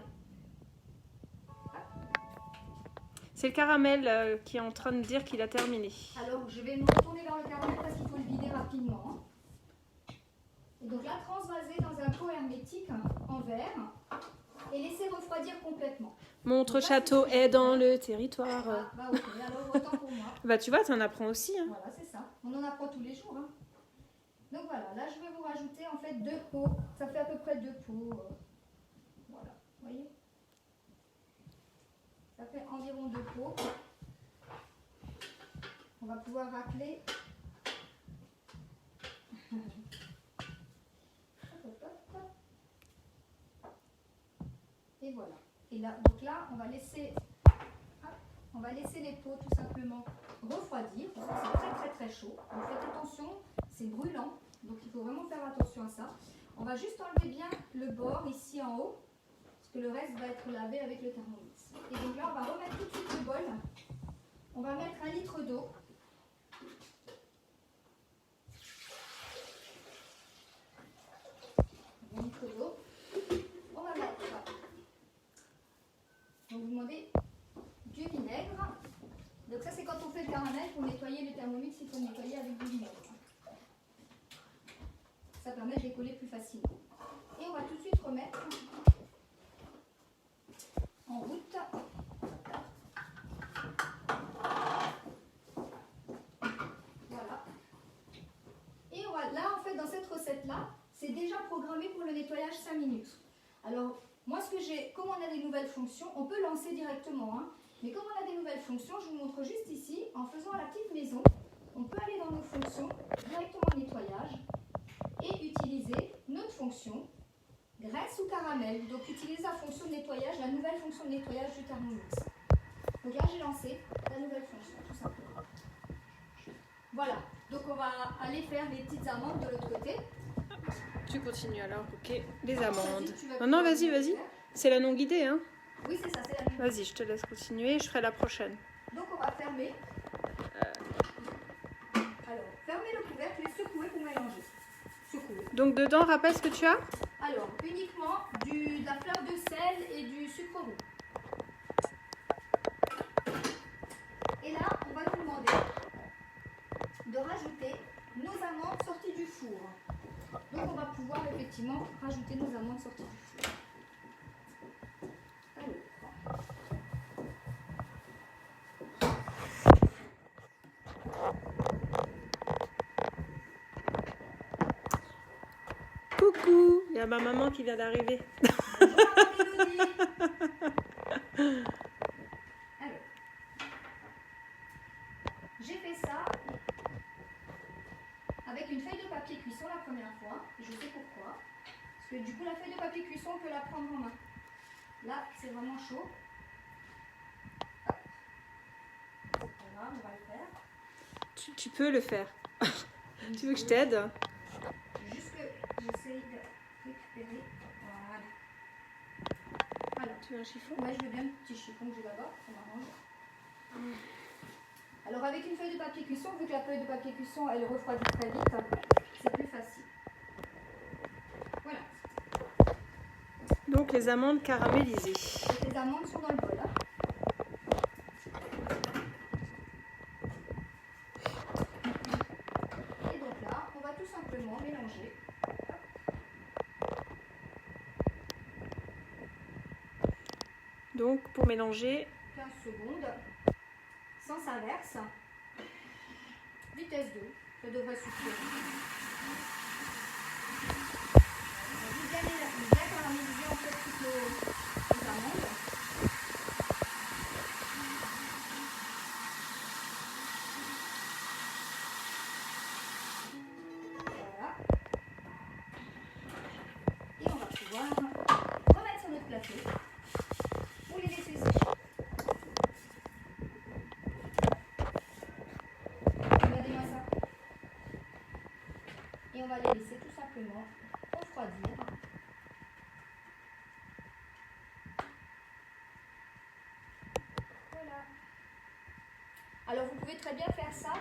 C'est le caramel qui est en train de dire qu'il a terminé. Alors, je vais me retourner vers le caramel parce qu'il faut le vider rapidement. Et donc là, transvaser dans un pot hermétique en verre et laisser refroidir complètement. Montre donc, château est dans le territoire. Ah, bah ok, alors autant pour moi. Bah tu vois, tu en apprends aussi. Hein. Voilà, c'est ça. On en apprend tous les jours. Hein. Donc voilà, là je vais vous rajouter en fait 2 pots. Ça fait à peu près 2 pots. Voilà, vous voyez ? Ça fait environ 2 pots. On va pouvoir racler. Et voilà. Et là, donc là, on va laisser les pots tout simplement refroidir. C'est très chaud. Donc faites attention, c'est brûlant. Donc il faut vraiment faire attention à ça. On va juste enlever bien le bord ici en haut. Parce que le reste va être lavé avec le Thermomix. Et donc là, on va remettre tout de suite le bol. On va mettre 1 litre d'eau. Un litre d'eau. On va mettre, donc vous demandez du vinaigre. Donc ça c'est quand on fait le caramel, pour nettoyer le Thermomix, il faut le nettoyer avec du vinaigre. Ça permet de décoller plus facilement. Et on va tout de suite remettre en route. Voilà. Et on va, là en fait dans cette recette là, c'est déjà programmé pour le nettoyage 5 minutes. Alors moi comme on a des nouvelles fonctions, on peut lancer directement. Hein, mais comme on a des nouvelles fonctions, je vous montre juste ici, en faisant la petite maison, on peut aller dans nos fonctions, directement nettoyage, et utiliser notre fonction graisse ou caramel. Donc utiliser la fonction de nettoyage, la nouvelle fonction de nettoyage du Thermomix. Donc là j'ai lancé la nouvelle fonction, tout simplement. Voilà, donc on va aller faire les petites amandes de l'autre côté. Tu continues alors, ok. Les amandes. Vas-y, non, vas-y. C'est la non guidée, hein. Oui, c'est ça, c'est la nouvelle. Vas-y, je te laisse continuer, je ferai la prochaine. Donc on va fermer. Alors, fermez le couvercle et secouez pour mélanger. Secouez. Donc dedans, rappelle ce que tu as. Alors, uniquement de la fleur de sel et du sucre roux. Et là, on va nous demander de rajouter nos amandes sorties du four. Donc on va pouvoir effectivement rajouter nos amandes sorties du four. Alors. Coucou, il y a ma maman qui vient d'arriver. Bonjour Mélodie. Alors, j'ai fait ça avec une feuille de papier cuisson la première fois. Je sais pourquoi. Parce que du coup, la feuille de papier cuisson, on peut la prendre en main. Là, c'est vraiment chaud. Hop. C'est pas grave, on va le faire. Tu peux le faire. Tu veux que je t'aide? Juste que j'essaye de récupérer. Voilà. Alors, Tu veux un chiffon? ouais, je veux bien le petit chiffon que j'ai là-bas, ça m'arrange. Alors avec une feuille de papier cuisson, vu que la feuille de papier cuisson elle refroidit très vite, c'est plus facile. Voilà. Donc les amandes caramélisées. Donc, les amandes sont dans le bol. Hein. Et donc là, on va tout simplement mélanger. Donc pour mélanger 15 secondes. Sens inverse. Vitesse 2. Ça devrait suffire. On va bien simplement refroidir. Voilà. Alors vous pouvez très bien faire ça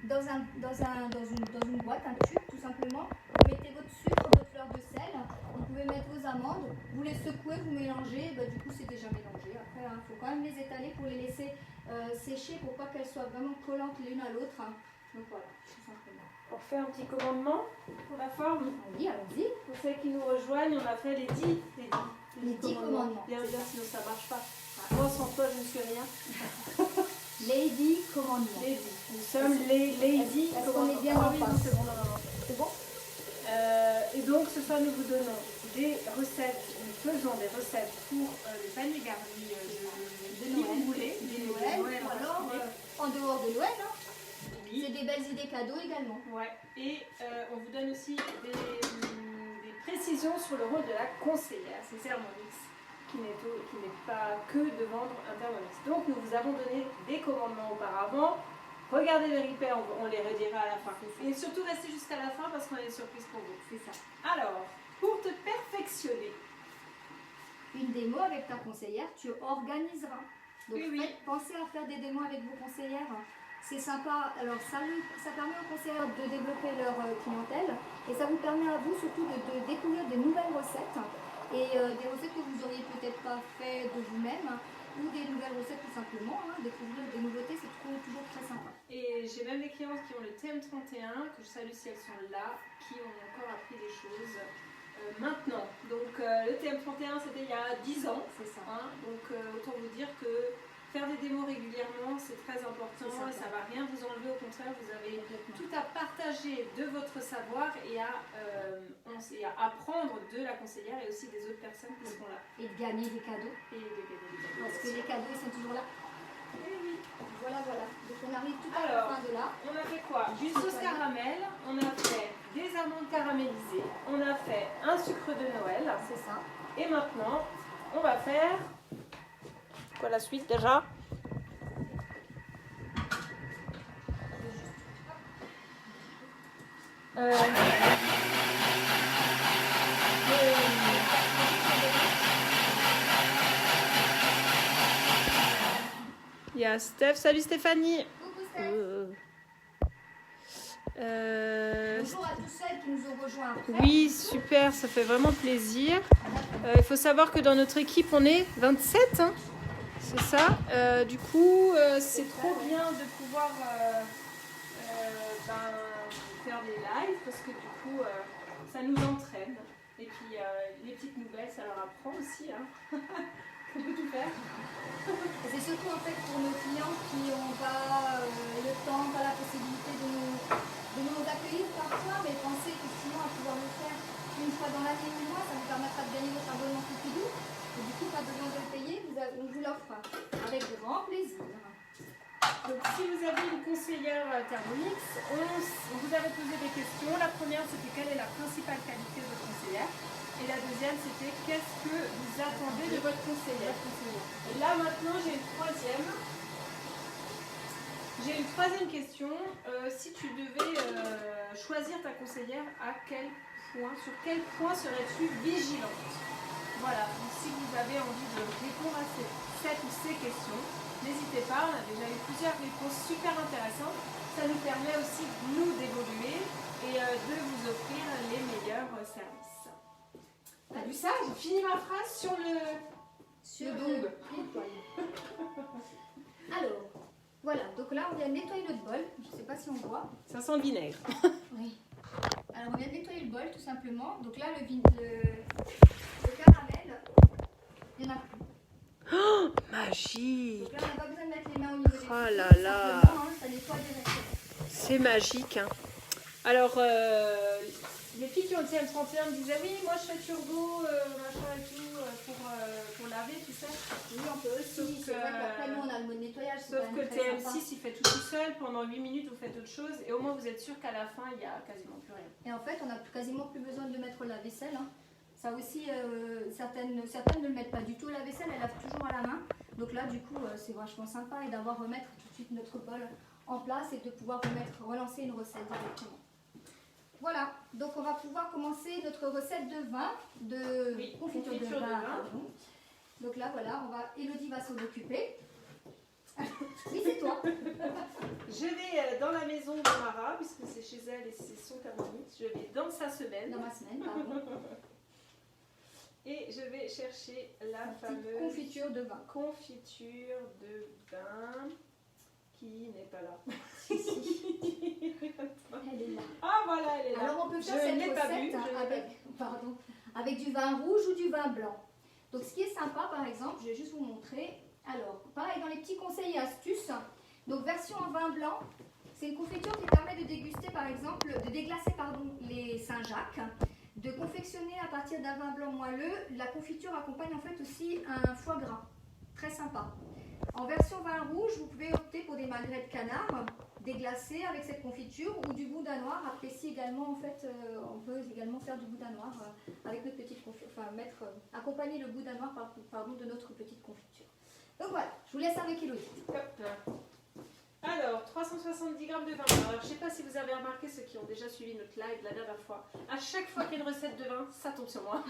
dans une boîte, un tube tout simplement. Vous mettez votre sucre, votre fleur de sel, vous pouvez mettre vos amandes, vous les secouez, vous mélangez, du coup c'est déjà mélangé. Après il faut quand même les étaler pour les laisser sécher pour pas qu'elles soient vraiment collantes l'une à l'autre. Donc voilà, tout simplement. On fait un petit commandement pour la forme. Oui, allons-y. Pour celles qui nous rejoignent, on a fait les 10 commandements. Bien sûr, sinon ça marche pas. Moi sans toi je ne suis rien. Lady commandement. Lady. Nous sommes les Lady Est-ce qu'on est bien en face? C'est bon, non. C'est bon? Et donc ce soir nous vous donnons des recettes, nous faisons des recettes pour les paniers garnis de Noël. vous voulez, De Noël, ou alors en dehors de Noël. Hein. Oui. C'est des belles idées cadeaux également. Ouais. Et on vous donne aussi des précisions sur le rôle de la conseillère. C'est Thermomix qui n'est pas que de vendre un Thermomix. Donc nous vous avons donné des commandements auparavant. Regardez le replay, on les redira à la fin. Et surtout restez jusqu'à la fin parce qu'on a des surprises pour vous. C'est ça. Alors, pour te perfectionner, une démo avec ta conseillère, tu organiseras. Donc oui. pensez à faire des démos avec vos conseillères. C'est sympa. Alors ça permet aux conseillères de développer leur clientèle et ça vous permet à vous surtout de découvrir de nouvelles recettes et des recettes que vous auriez peut-être pas fait de vous-même ou des nouvelles recettes tout simplement. Découvrir des nouveautés, c'est toujours très sympa. Et j'ai même des clientes qui ont le TM31, que je salue si elles sont là, qui ont encore appris des choses maintenant. Donc le TM31 c'était il y a 10 ans. C'est ça. Donc autant vous dire que faire des démos régulièrement c'est très important et ça ne va rien vous enlever, au contraire vous avez tout à partager de votre savoir et à apprendre de la conseillère et aussi des autres personnes qui seront là. Et de gagner des cadeaux. Parce que les cadeaux ils sont toujours là. Et oui. Voilà. Donc on arrive tout à la fin de là. On a fait quoi? Une sauce caramel, on a fait des amandes caramélisées, on a fait un sucre de Noël. C'est ça. Et maintenant, on va faire... Quoi la suite déjà? Il y a Steph. Salut Stéphanie. Coucou Steph. Bonjour à tous celles qui nous ont rejoints après. Oui, super, ça fait vraiment plaisir. Il faut savoir que dans notre équipe, on est 27, hein, c'est ça. Du coup, c'est trop bien de pouvoir faire des lives parce que du coup, ça nous entraîne. Et puis, les petites nouvelles, ça leur apprend aussi. Hein. On peut tout faire. Et c'est surtout en fait pour nos clients qui n'ont pas le temps, pas la possibilité de nous accueillir parfois, mais pensez effectivement à pouvoir le faire une fois dans l'année ou mois, ça vous permettra de gagner votre abonnement Coupidou. Et du coup, pas besoin de le payer, on vous l'offre avec grand plaisir. Donc, si vous avez une conseillère Thermomix, on vous avait posé des questions. La première, c'était quelle est la principale qualité de votre conseillère? Et la deuxième, c'était qu'est-ce que vous attendez de votre conseillère? Et là, maintenant, j'ai une troisième. J'ai une troisième question. Si tu devais choisir ta conseillère, sur quel point serais-tu vigilante? Voilà, donc si vous avez envie de répondre à cette ou ces questions, n'hésitez pas, on a déjà eu plusieurs réponses super intéressantes. Ça nous permet aussi, nous, d'évoluer et de vous offrir les meilleurs services. T'as vu ça? J'ai fini ma phrase sur le dong. Alors, voilà, donc là on vient de nettoyer notre bol, je ne sais pas si on voit. Ça sent le vinaigre. Oui. Alors on vient de nettoyer le bol tout simplement. Donc là le caramel, il n'y en a plus. Oh, magie! Donc là on n'a pas besoin de mettre les mains au niveau des Oh fils, là tout là! simplement, ça nettoie directement. C'est magique. Hein. Alors, les filles qui ont le TM31 me disaient oui, moi je fais turbo, machin et tout, pour laver, tout ça. Oui, on peut aussi. C'est vrai qu'après nous on a le mode nettoyage. Sauf que le TM6 il fait tout seul, pendant 8 minutes vous faites autre chose et au moins vous êtes sûr qu'à la fin il n'y a quasiment plus rien. Et en fait on n'a quasiment plus besoin de mettre la vaisselle. Hein. Ça aussi, certaines ne le mettent pas du tout la vaisselle, elles lavent toujours à la main. Donc là du coup c'est vachement sympa et d'avoir remettre tout de suite notre bol en place et de pouvoir relancer une recette directement. Voilà, donc on va pouvoir commencer notre recette de vin, de confiture de vin. Pardon. Donc là, voilà, Élodie va s'en occuper. Oui, c'est toi. Je vais dans la maison de Mara, puisque c'est chez elle et c'est son thermomix. Je vais dans sa semaine. Dans ma semaine, pardon. Et je vais chercher la fameuse confiture de vin. Confiture de vin qui n'est pas là. Elle est là. Ah voilà, elle est là. Alors on peut faire cette recette avec du vin rouge ou du vin blanc. Donc ce qui est sympa par exemple, je vais juste vous montrer. Alors pareil dans les petits conseils et astuces. Donc version en vin blanc, c'est une confiture qui permet de déguster par exemple, de déglacer les Saint-Jacques, de confectionner à partir d'un vin blanc moelleux. La confiture accompagne en fait aussi un foie gras, très sympa. En version vin rouge, vous pouvez opter pour des magrets de canard déglacés avec cette confiture ou du boudin noir. Apprécie également, en fait, on peut également faire du boudin noir avec notre petite confiture, enfin accompagner le boudin noir de notre petite confiture. Donc voilà, je vous laisse avec Élodie. Alors, 370 g de vin. Alors, je ne sais pas si vous avez remarqué, ceux qui ont déjà suivi notre live la dernière fois, à chaque fois qu'il y a une recette de vin, ça tombe sur moi.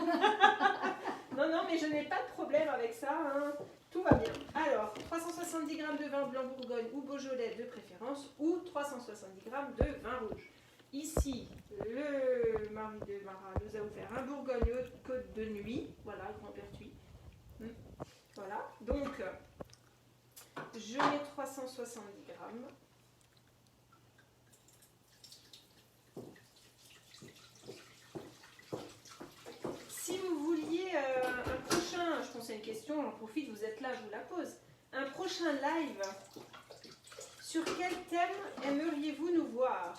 Non, mais je n'ai pas de problème avec ça, hein. Tout va bien. Alors, 370 g de vin blanc Bourgogne ou Beaujolais de préférence, ou 370 g de vin rouge. Ici, le mari de Mara nous a offert un Bourgogne Haute-Côte de Nuit, voilà, Grand Pertuis. Voilà, donc je mets 370 g. Si vous vouliez un prochain, je pense à une question, j'en profite, vous êtes là, je vous la pose. Un prochain live, sur quel thème aimeriez-vous nous voir?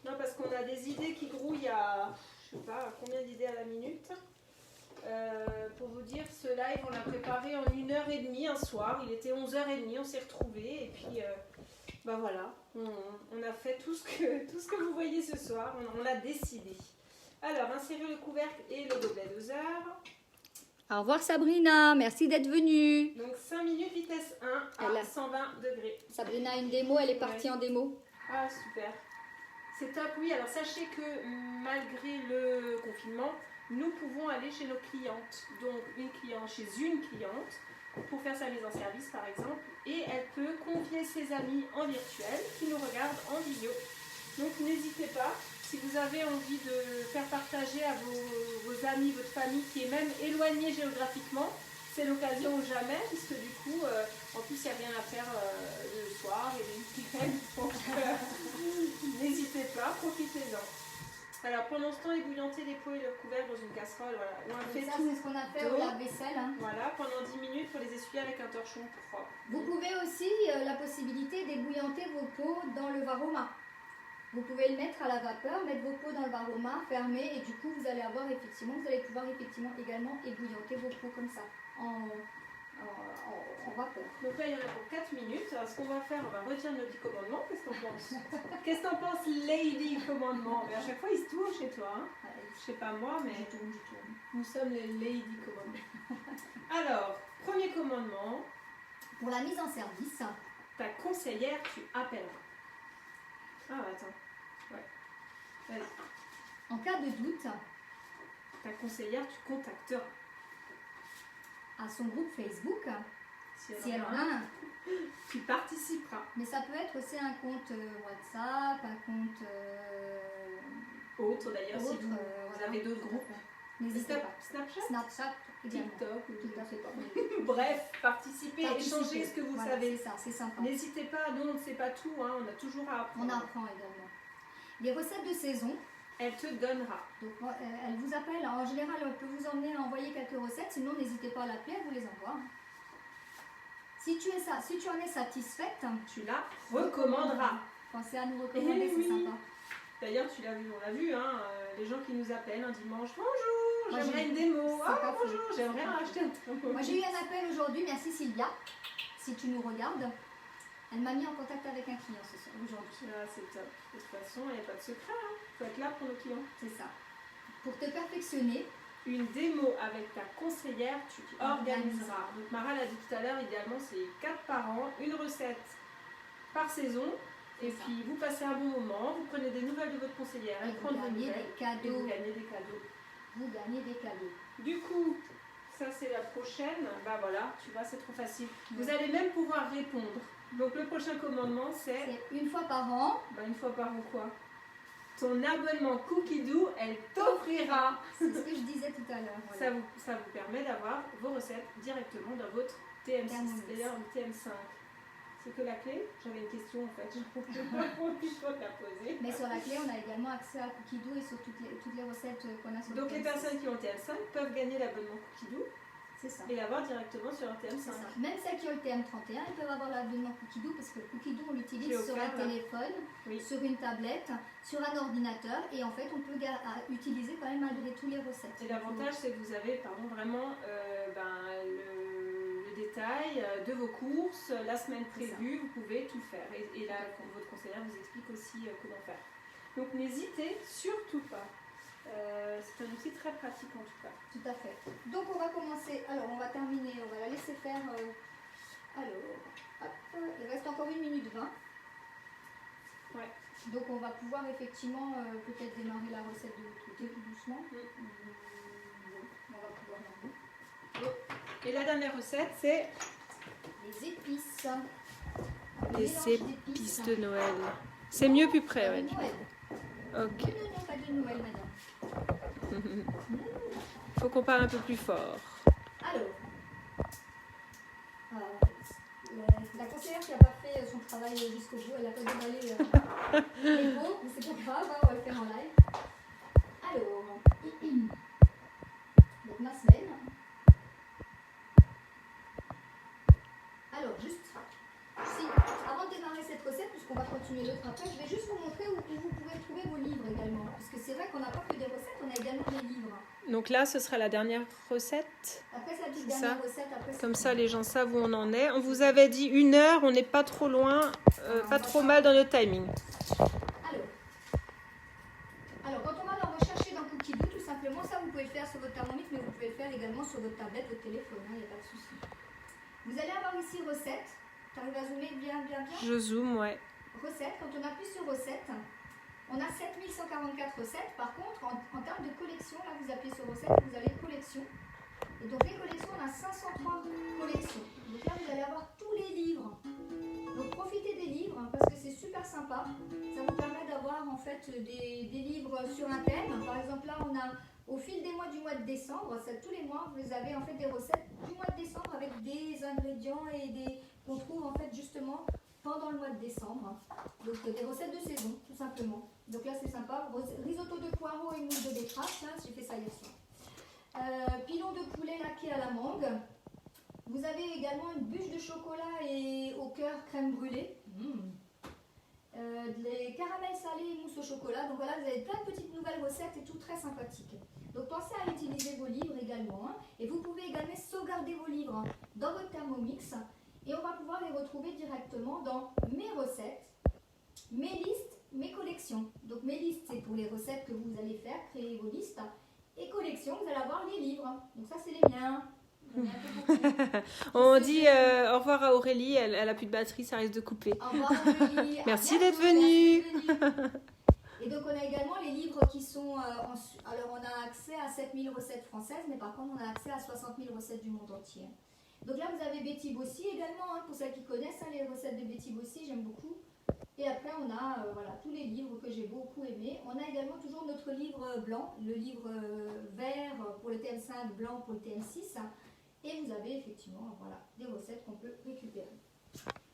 Non, parce qu'on a des idées qui grouillent à, je sais pas, combien d'idées à la minute. Pour vous dire, ce live, on l'a préparé en 1h30 un soir. Il était 11h30, on s'est retrouvés et puis bah voilà, on a fait tout ce que vous voyez ce soir, on l'a décidé. Alors, insérez le couvercle et le gobelet doseur. Au revoir Sabrina, merci d'être venue. Donc 5 minutes vitesse 1 à 120 degrés. Sabrina a une démo, elle est partie en démo. Ah super, c'est top. Oui, alors sachez que malgré le confinement, nous pouvons aller chez nos clientes, donc chez une cliente, pour faire sa mise en service par exemple, et elle peut confier ses amis en virtuel qui nous regardent en vidéo. Donc n'hésitez pas, si vous avez envie de faire partager à vos amis, votre famille qui est même éloignée géographiquement, c'est l'occasion ou jamais, puisque du coup, en plus il n'y a rien à faire le soir et les week-ends, donc n'hésitez pas, profitez-en. Alors pendant ce temps, ébouillantez les pots et leurs couverts dans une casserole, voilà. Où on fait ça, tout c'est ce qu'on a fait au lave-vaisselle. Hein. Voilà, pendant 10 minutes, il faut les essuyer avec un torchon propre. Vous pouvez aussi la possibilité d'ébouillanter vos pots dans le varoma. Vous pouvez le mettre à la vapeur, mettre vos pots dans le varoma, fermer, et du coup vous allez pouvoir effectivement également ébouillanter vos pots comme ça, en vapeur. Donc là il y en a pour 4 minutes. Alors ce qu'on va faire, on va retirer nos 10 commandements. Qu'est-ce que t'en penses? Qu'est-ce que t'en penses, Lady Commandement? Mais à chaque fois il se tourne chez toi. Hein. Je sais pas moi, mais je tourne. Nous sommes les Lady Commandement. Alors, premier commandement. Pour la mise en service. Ta conseillère, tu appelleras. Ah attends. Ouais. Vas-y. En cas de doute, ta conseillère, tu contacteras. À son groupe Facebook, si elle en a un, tu participeras. Mais ça peut être aussi un compte WhatsApp, un compte autre d'ailleurs, si vous avez d'autres groupes. N'hésitez pas. Snapchat, TikTok, tout à fait. Bref, participez, échangez ce que vous savez. C'est ça, c'est sympa. N'hésitez pas, nous on ne sait pas tout, hein, on a toujours à apprendre. On apprend également. Les recettes de saison. Elle te donnera. Donc, elle vous appelle. En général, elle peut vous emmener à envoyer quelques recettes. Sinon, n'hésitez pas à l'appeler, elle vous les envoie. Si tu en es satisfaite, tu la recommanderas. Pensez à nous recommander, c'est sympa. D'ailleurs, tu l'as vu, on l'a vu, hein, les gens qui nous appellent un dimanche. Bonjour, j'aimerais une démo. Ah, bonjour, j'aimerais acheter un démo. Moi, j'ai eu un appel aujourd'hui. Merci Sylvia, si tu nous regardes. Elle m'a mis en contact avec un client aujourd'hui. Ah, c'est top. De toute façon, il n'y a pas de secret. Il faut être là pour nos clients. C'est ça. Pour te perfectionner, une démo avec ta conseillère, tu organiseras. Donc Mara l'a dit tout à l'heure, idéalement c'est 4 par an, une recette par saison. Et puis vous passez un bon moment, vous prenez des nouvelles de votre conseillère, elle prend vos nouvelles et vous gagnez des cadeaux. Vous gagnez des cadeaux. Du coup, ça c'est la prochaine. Bah voilà, tu vois, c'est trop facile. Vous allez même pouvoir répondre. Donc le prochain commandement c'est... C'est une fois par an. Bah une fois par an quoi? Ton abonnement Cookidoo, elle t'offrira. C'est ce que je disais tout à l'heure. Voilà. Ça vous permet d'avoir vos recettes directement dans votre TM6. D'ailleurs, le TM5. C'est que la clé? J'avais une question en fait, je peux la poser. Mais sur la clé, on a également accès à Cookidoo et sur toutes les recettes qu'on a sur Donc le les personnes qui ont le TM5 peuvent gagner l'abonnement Cookidoo. C'est ça. Et l'avoir directement sur un TM5. Même celles qui ont le TM31, elles peuvent avoir l'abonnement Cookidoo parce que Cookidoo, on l'utilise sur un téléphone, sur une tablette, sur un ordinateur et en fait, on peut utiliser quand même malgré tout les recettes. Et l'avantage, c'est que vous avez vraiment le détail de vos courses, la semaine prévue, vous pouvez tout faire. Et là, votre conseillère vous explique aussi comment faire. Donc n'hésitez surtout pas. C'est un outil très pratique en tout cas. Tout à fait. Donc on va commencer, alors on va terminer, on va la laisser faire, alors, hop, il reste encore 1 minute 20. Ouais. Donc on va pouvoir effectivement peut-être démarrer la recette de l'autre côté tout doucement. On va pouvoir l'enlever. Et la dernière recette c'est les épices. Les épices de Noël. C'est mieux plus près, ouais. Noël. Ok. Non, pas de Noël, madame. Faut qu'on parle un peu plus fort. Alors, la conseillère qui n'a pas fait son travail jusqu'au bout, elle n'a pas déballé les mots, mais c'est pas grave, on va le faire en live. Alors, donc ma semaine. Alors, juste, avant de démarrer cette recette, puisqu'on va continuer l'autre après, je vais juste vous montrer où vous pouvez trouver vos livres également. Parce que c'est vrai qu'on n'a pas que des recettes, on a également des livres. Donc là, ce sera la dernière recette. Après, c'est la petite dernière recette. Après, comme ça, les gens savent où on en est. On vous avait dit 1 heure, on n'est pas trop loin, pas trop mal dans le timing. Alors, quand on va le rechercher dans Cookidoo, tout simplement, ça vous pouvez le faire sur votre thermomètre, mais vous pouvez le faire également sur votre tablette, votre téléphone, il n'y a pas de souci. Vous allez avoir ici recette. Tu arrives à zoomer bien? Je zoome, ouais. Recette, quand on appuie sur recette, on a 7144 recettes. Par contre, en termes de collection, là vous appuyez sur recette, vous avez collection. Et donc les collections, on a 503 collections. Donc là vous allez avoir tous les livres. Donc profitez des livres parce que c'est super sympa. Ça vous permet d'avoir en fait des livres sur un thème. Par exemple là on a au fil des mois du mois de décembre, tous les mois vous avez en fait des recettes du mois de décembre avec des ingrédients et qu'on trouve en fait justement pendant le mois de décembre. Donc des recettes de saison tout simplement. Donc là c'est sympa. Risotto de poireaux et mousse de betterave, j'ai fait ça hier soir. Pilon de poulet laqué à la mangue. Vous avez également une bûche de chocolat et au cœur crème brûlée. Les caramels salés et mousse au chocolat. Donc voilà, vous avez plein de petites nouvelles recettes et tout très sympathiques. Donc pensez à utiliser vos livres également. Et vous pouvez également sauvegarder vos livres dans votre Thermomix. Et on va pouvoir les retrouver directement dans mes recettes, mes listes, mes collections. Donc mes listes, c'est pour les recettes que vous allez faire, créer vos listes. Et collections, vous allez avoir les livres. Donc ça, c'est les miens. On dit au revoir à Aurélie, elle a plus de batterie, ça risque de couper. Au revoir Aurélie. Merci d'être venue. Et donc on a également les livres qui sont, alors on a accès à 7000 recettes françaises, mais par contre on a accès à 60 000 recettes du monde entier. Donc là vous avez Betty Bossy également, pour celles qui connaissent les recettes de Betty Bossy, j'aime beaucoup. Et après on a voilà, tous les livres que j'ai beaucoup aimés. On a également toujours notre livre blanc, le livre vert pour le TM5, blanc pour le TM6. Et vous avez effectivement voilà, des recettes qu'on peut récupérer.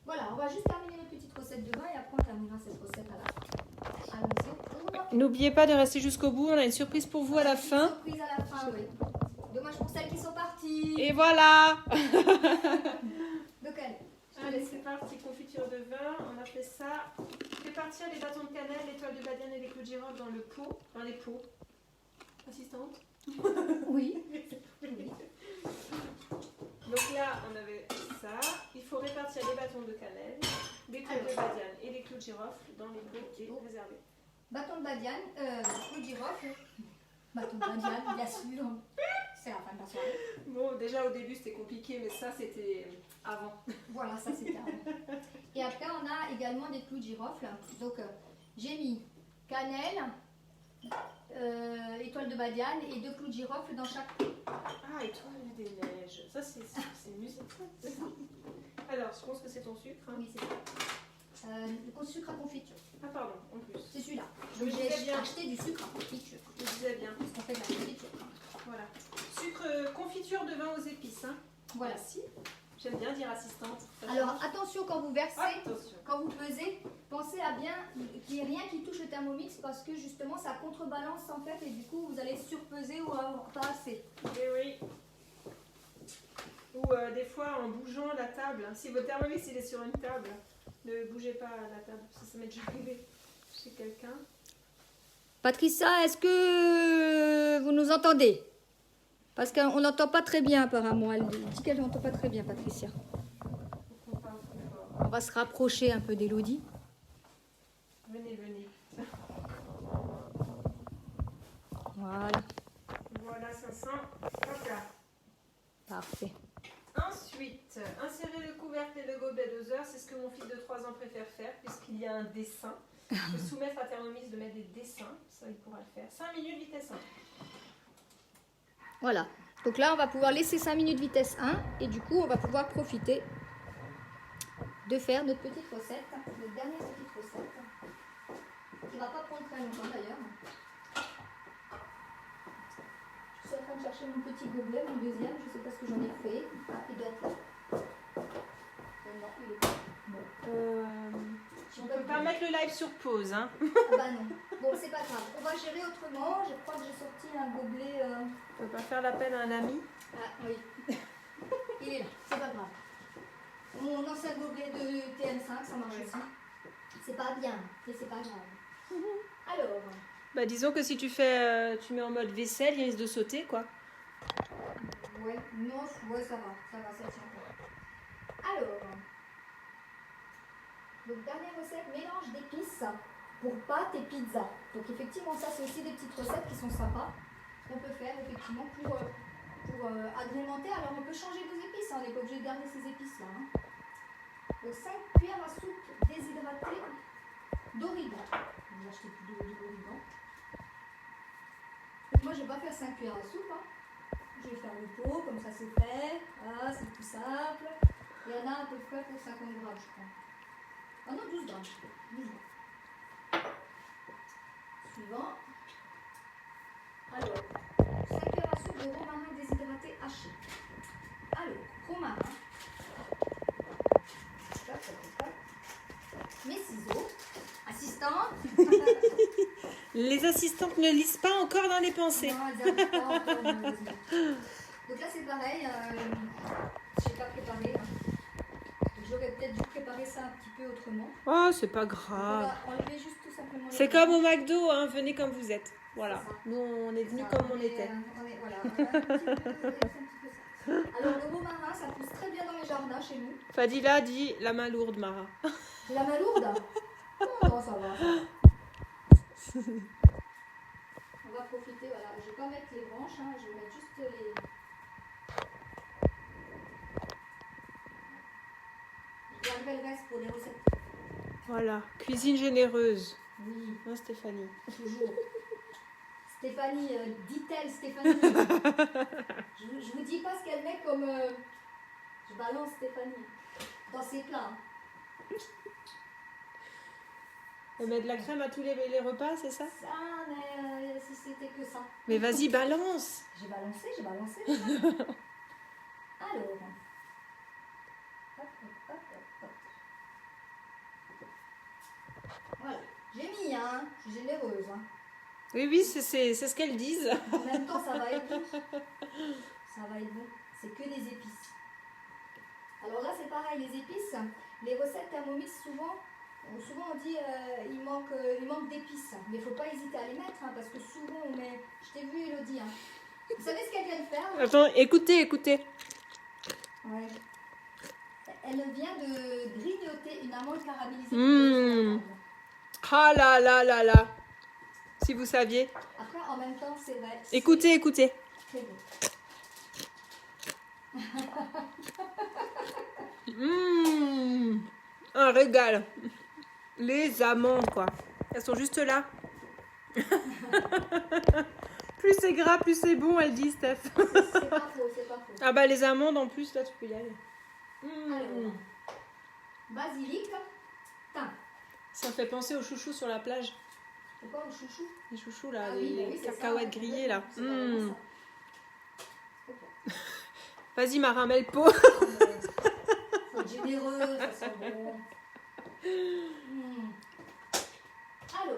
Voilà, on va juste terminer notre petite recette de vin et après on terminera cette recette à la fin. Allons-y. N'oubliez pas de rester jusqu'au bout, on a une surprise pour vous à la fin. Une surprise à la fin, oui. Dommage pour celles qui sont parties. Et voilà. Donc allez, c'est parti, confiture de vin, on a fait ça. Fais partir les bâtons de cannelle, l'étoile de badiane et les clous de girofle dans le pot, dans les pots. Assistante? Oui. Donc là, on avait ça. Il faut répartir les bâtons de cannelle, les clous de badiane et les clous de girofle dans les pots réservés. Bâton de badiane, clous de girofle. Bâton de badiane, bien sûr. jusqu'à la fin de la soirée. Bon, déjà au début c'était compliqué, mais ça c'était avant. Voilà, ça c'était avant. Et après, on a également des clous de girofle. Donc, j'ai mis cannelle, étoile de badiane et 2 clous de girofle dans chaque clou. Ah, étoile des neiges. Ça, c'est mieux, c'est ça. Alors, je pense que c'est ton sucre. Hein. Oui, c'est ça. Le sucre à confiture. Ah, pardon, en plus. C'est celui-là. Je me disais J'ai bien. acheté du sucre à confiture. Je disais bien. Parce qu'on fait de la confiture. Voilà. Sucre, confiture de vin aux épices. Hein. Voilà. Merci. J'aime bien dire assistante. Ça Alors, change. attention quand vous versez, Attention. quand vous pesez, pensez à bien qu'il n'y ait rien qui touche le Thermomix parce que justement ça contrebalance en fait et du coup vous allez surpeser ou pas assez. Eh oui. Ou des fois en bougeant la table. Hein. Si votre thermomix il est sur une table, ne bougez pas la table. Ça m'est déjà arrivé chez quelqu'un. Patricia, est-ce que vous nous entendez? Parce qu'on n'entend pas très bien apparemment. Elle dit qu'elle n'entend pas très bien, Patricia. Faut qu'on parle plus fort. On va se rapprocher un peu d'Élodie. Venez, venez. Voilà, Voilà, ça sent. Hop là. parfait. Ensuite, insérer le couvercle et le gobelet doseur, c'est ce que mon fils de 3 ans préfère faire, puisqu'il y a un dessin. Je peux soumettre à Thermomix de mettre des dessins, ça il pourra le faire. 5 minutes vitesse 1. Voilà. Donc là, on va pouvoir laisser 5 minutes vitesse 1 et du coup, on va pouvoir profiter de faire notre petite recette, notre dernière petite recette, qui ne va pas prendre très longtemps d'ailleurs. Je suis en train de chercher mon petit gobelet, mon deuxième, je ne sais pas ce que j'en ai fait. Ah, il doit être là. Non, il est pas. Bon. On ne peut pas mettre le live sur pause. Hein. Ah bah non. Bon, c'est pas grave. On va gérer autrement. Je crois que j'ai sorti un gobelet. On ne peut pas faire l'appel à un ami. Ah oui. Il est là. C'est pas grave. Mon ancien gobelet de TM5, ça marche aussi. C'est pas bien, mais c'est pas grave. Alors. Bah disons que si tu mets en mode vaisselle, il risque de sauter quoi. Ouais, non, ouais, ça tient pas. Alors. Donc, dernière recette, mélange d'épices pour pâtes et pizza. Donc, effectivement, ça, c'est aussi des petites recettes qui sont sympas qu'on peut faire, effectivement, pour agrémenter. Alors, on peut changer vos épices, hein. On n'est pas obligé de garder ces épices-là. Hein. Donc, 5 cuillères à soupe déshydratée d'origan. Je vais acheter plus d'origan. Moi, je ne vais pas faire 5 cuillères à soupe. Hein. Je vais faire le pot, comme ça c'est fait. Voilà, c'est tout simple. Il y en a à peu près pour 50 grammes, je crois. Ah non, 12 grammes. 12 grammes. Suivant. Alors, 5 cuillères à soupe de romarin déshydraté haché. Alors, romarin. Mes ciseaux. Assistante. Les assistantes ne lisent pas encore dans les pensées. Non, elles n'arrivent pas encore, malheureusement. Donc là, c'est pareil. Je n'ai pas préparé. Hein. J'aurais peut-être dû préparer ça un petit peu autrement. Oh, c'est pas On grave. va enlever juste tout simplement. C'est comme au McDo, hein, venez comme vous êtes. Voilà. C'est ça. Nous, on est venus Ça, comme on était. Voilà, un petit peu ça. Alors, le romarin, ça pousse très bien dans les jardins chez nous. Fadila dit la main lourde, Mara. J'ai la main lourde. Oh, non, ça va. On va profiter, voilà. Je ne vais pas mettre les branches, hein, je vais mettre juste les. Je garderai le reste pour les recettes. Voilà. Cuisine généreuse. Oui, Hein, Stéphanie. toujours. Stéphanie, dit-elle Stéphanie. Je vous dis pas ce qu'elle met comme. Je balance Stéphanie dans ses plats. Elle met de la crème à tous les repas, c'est ça? Ça, mais si c'était que ça. Mais vas-y, balance. J'ai balancé. Alors. Hop, hop, hop, hop, hop. Voilà. J'ai mis, hein. Je suis généreuse, hein. Oui, c'est ce qu'elles disent. En même temps, ça va être bon. Ça va être bon. C'est que des épices. Alors là, c'est pareil, les épices. Les recettes Thermomix, souvent on dit il manque d'épices. Mais il ne faut pas hésiter à les mettre, hein, parce que souvent on met. Je t'ai vu, Élodie. Hein. Vous savez ce qu'elle vient de faire? Attends, écoutez. Ouais. Elle vient de grignoter une amande caramélisée. Mmh. Ah là. Si vous saviez. Après, en même temps, c'est vrai. Écoutez. Très bon. Un régal. Les amandes, quoi. Elles sont juste là. Plus c'est gras, plus c'est bon, elle dit, Steph. C'est pas faux, c'est pas faux. Ah bah les amandes, en plus, là, tu peux y aller. Alors, basilic, thym. Ça me fait penser aux chouchous sur la plage. Pourquoi au chouchou? Les chouchous, là, Ah oui, les bah oui, c'est cacahuètes ça, grillées, là. c'est vraiment ça. Ok. Vas-y, Marin, mets le pot. Faut être généreux, ça sent bon. Alors,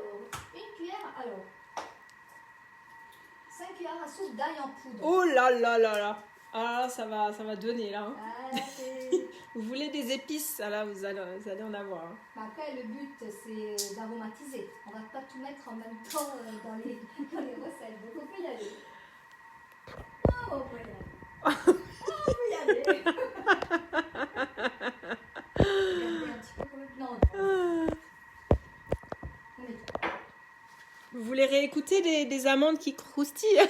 une cuillère, alors 5 cuillères à soupe d'ail en poudre. Oh là là là là. Ah, ça va donner, là. Hein. Ah, Vous voulez des épices, ah, là, vous allez en avoir. Hein. après, le but, c'est d'aromatiser. On va pas tout mettre en même temps dans les recettes. Donc, on peut y aller. Oh, on peut y aller. On peut y aller. Regardez un petit peu comme... Non, non. On met tout. Vous voulez réécouter des amandes qui croustillent?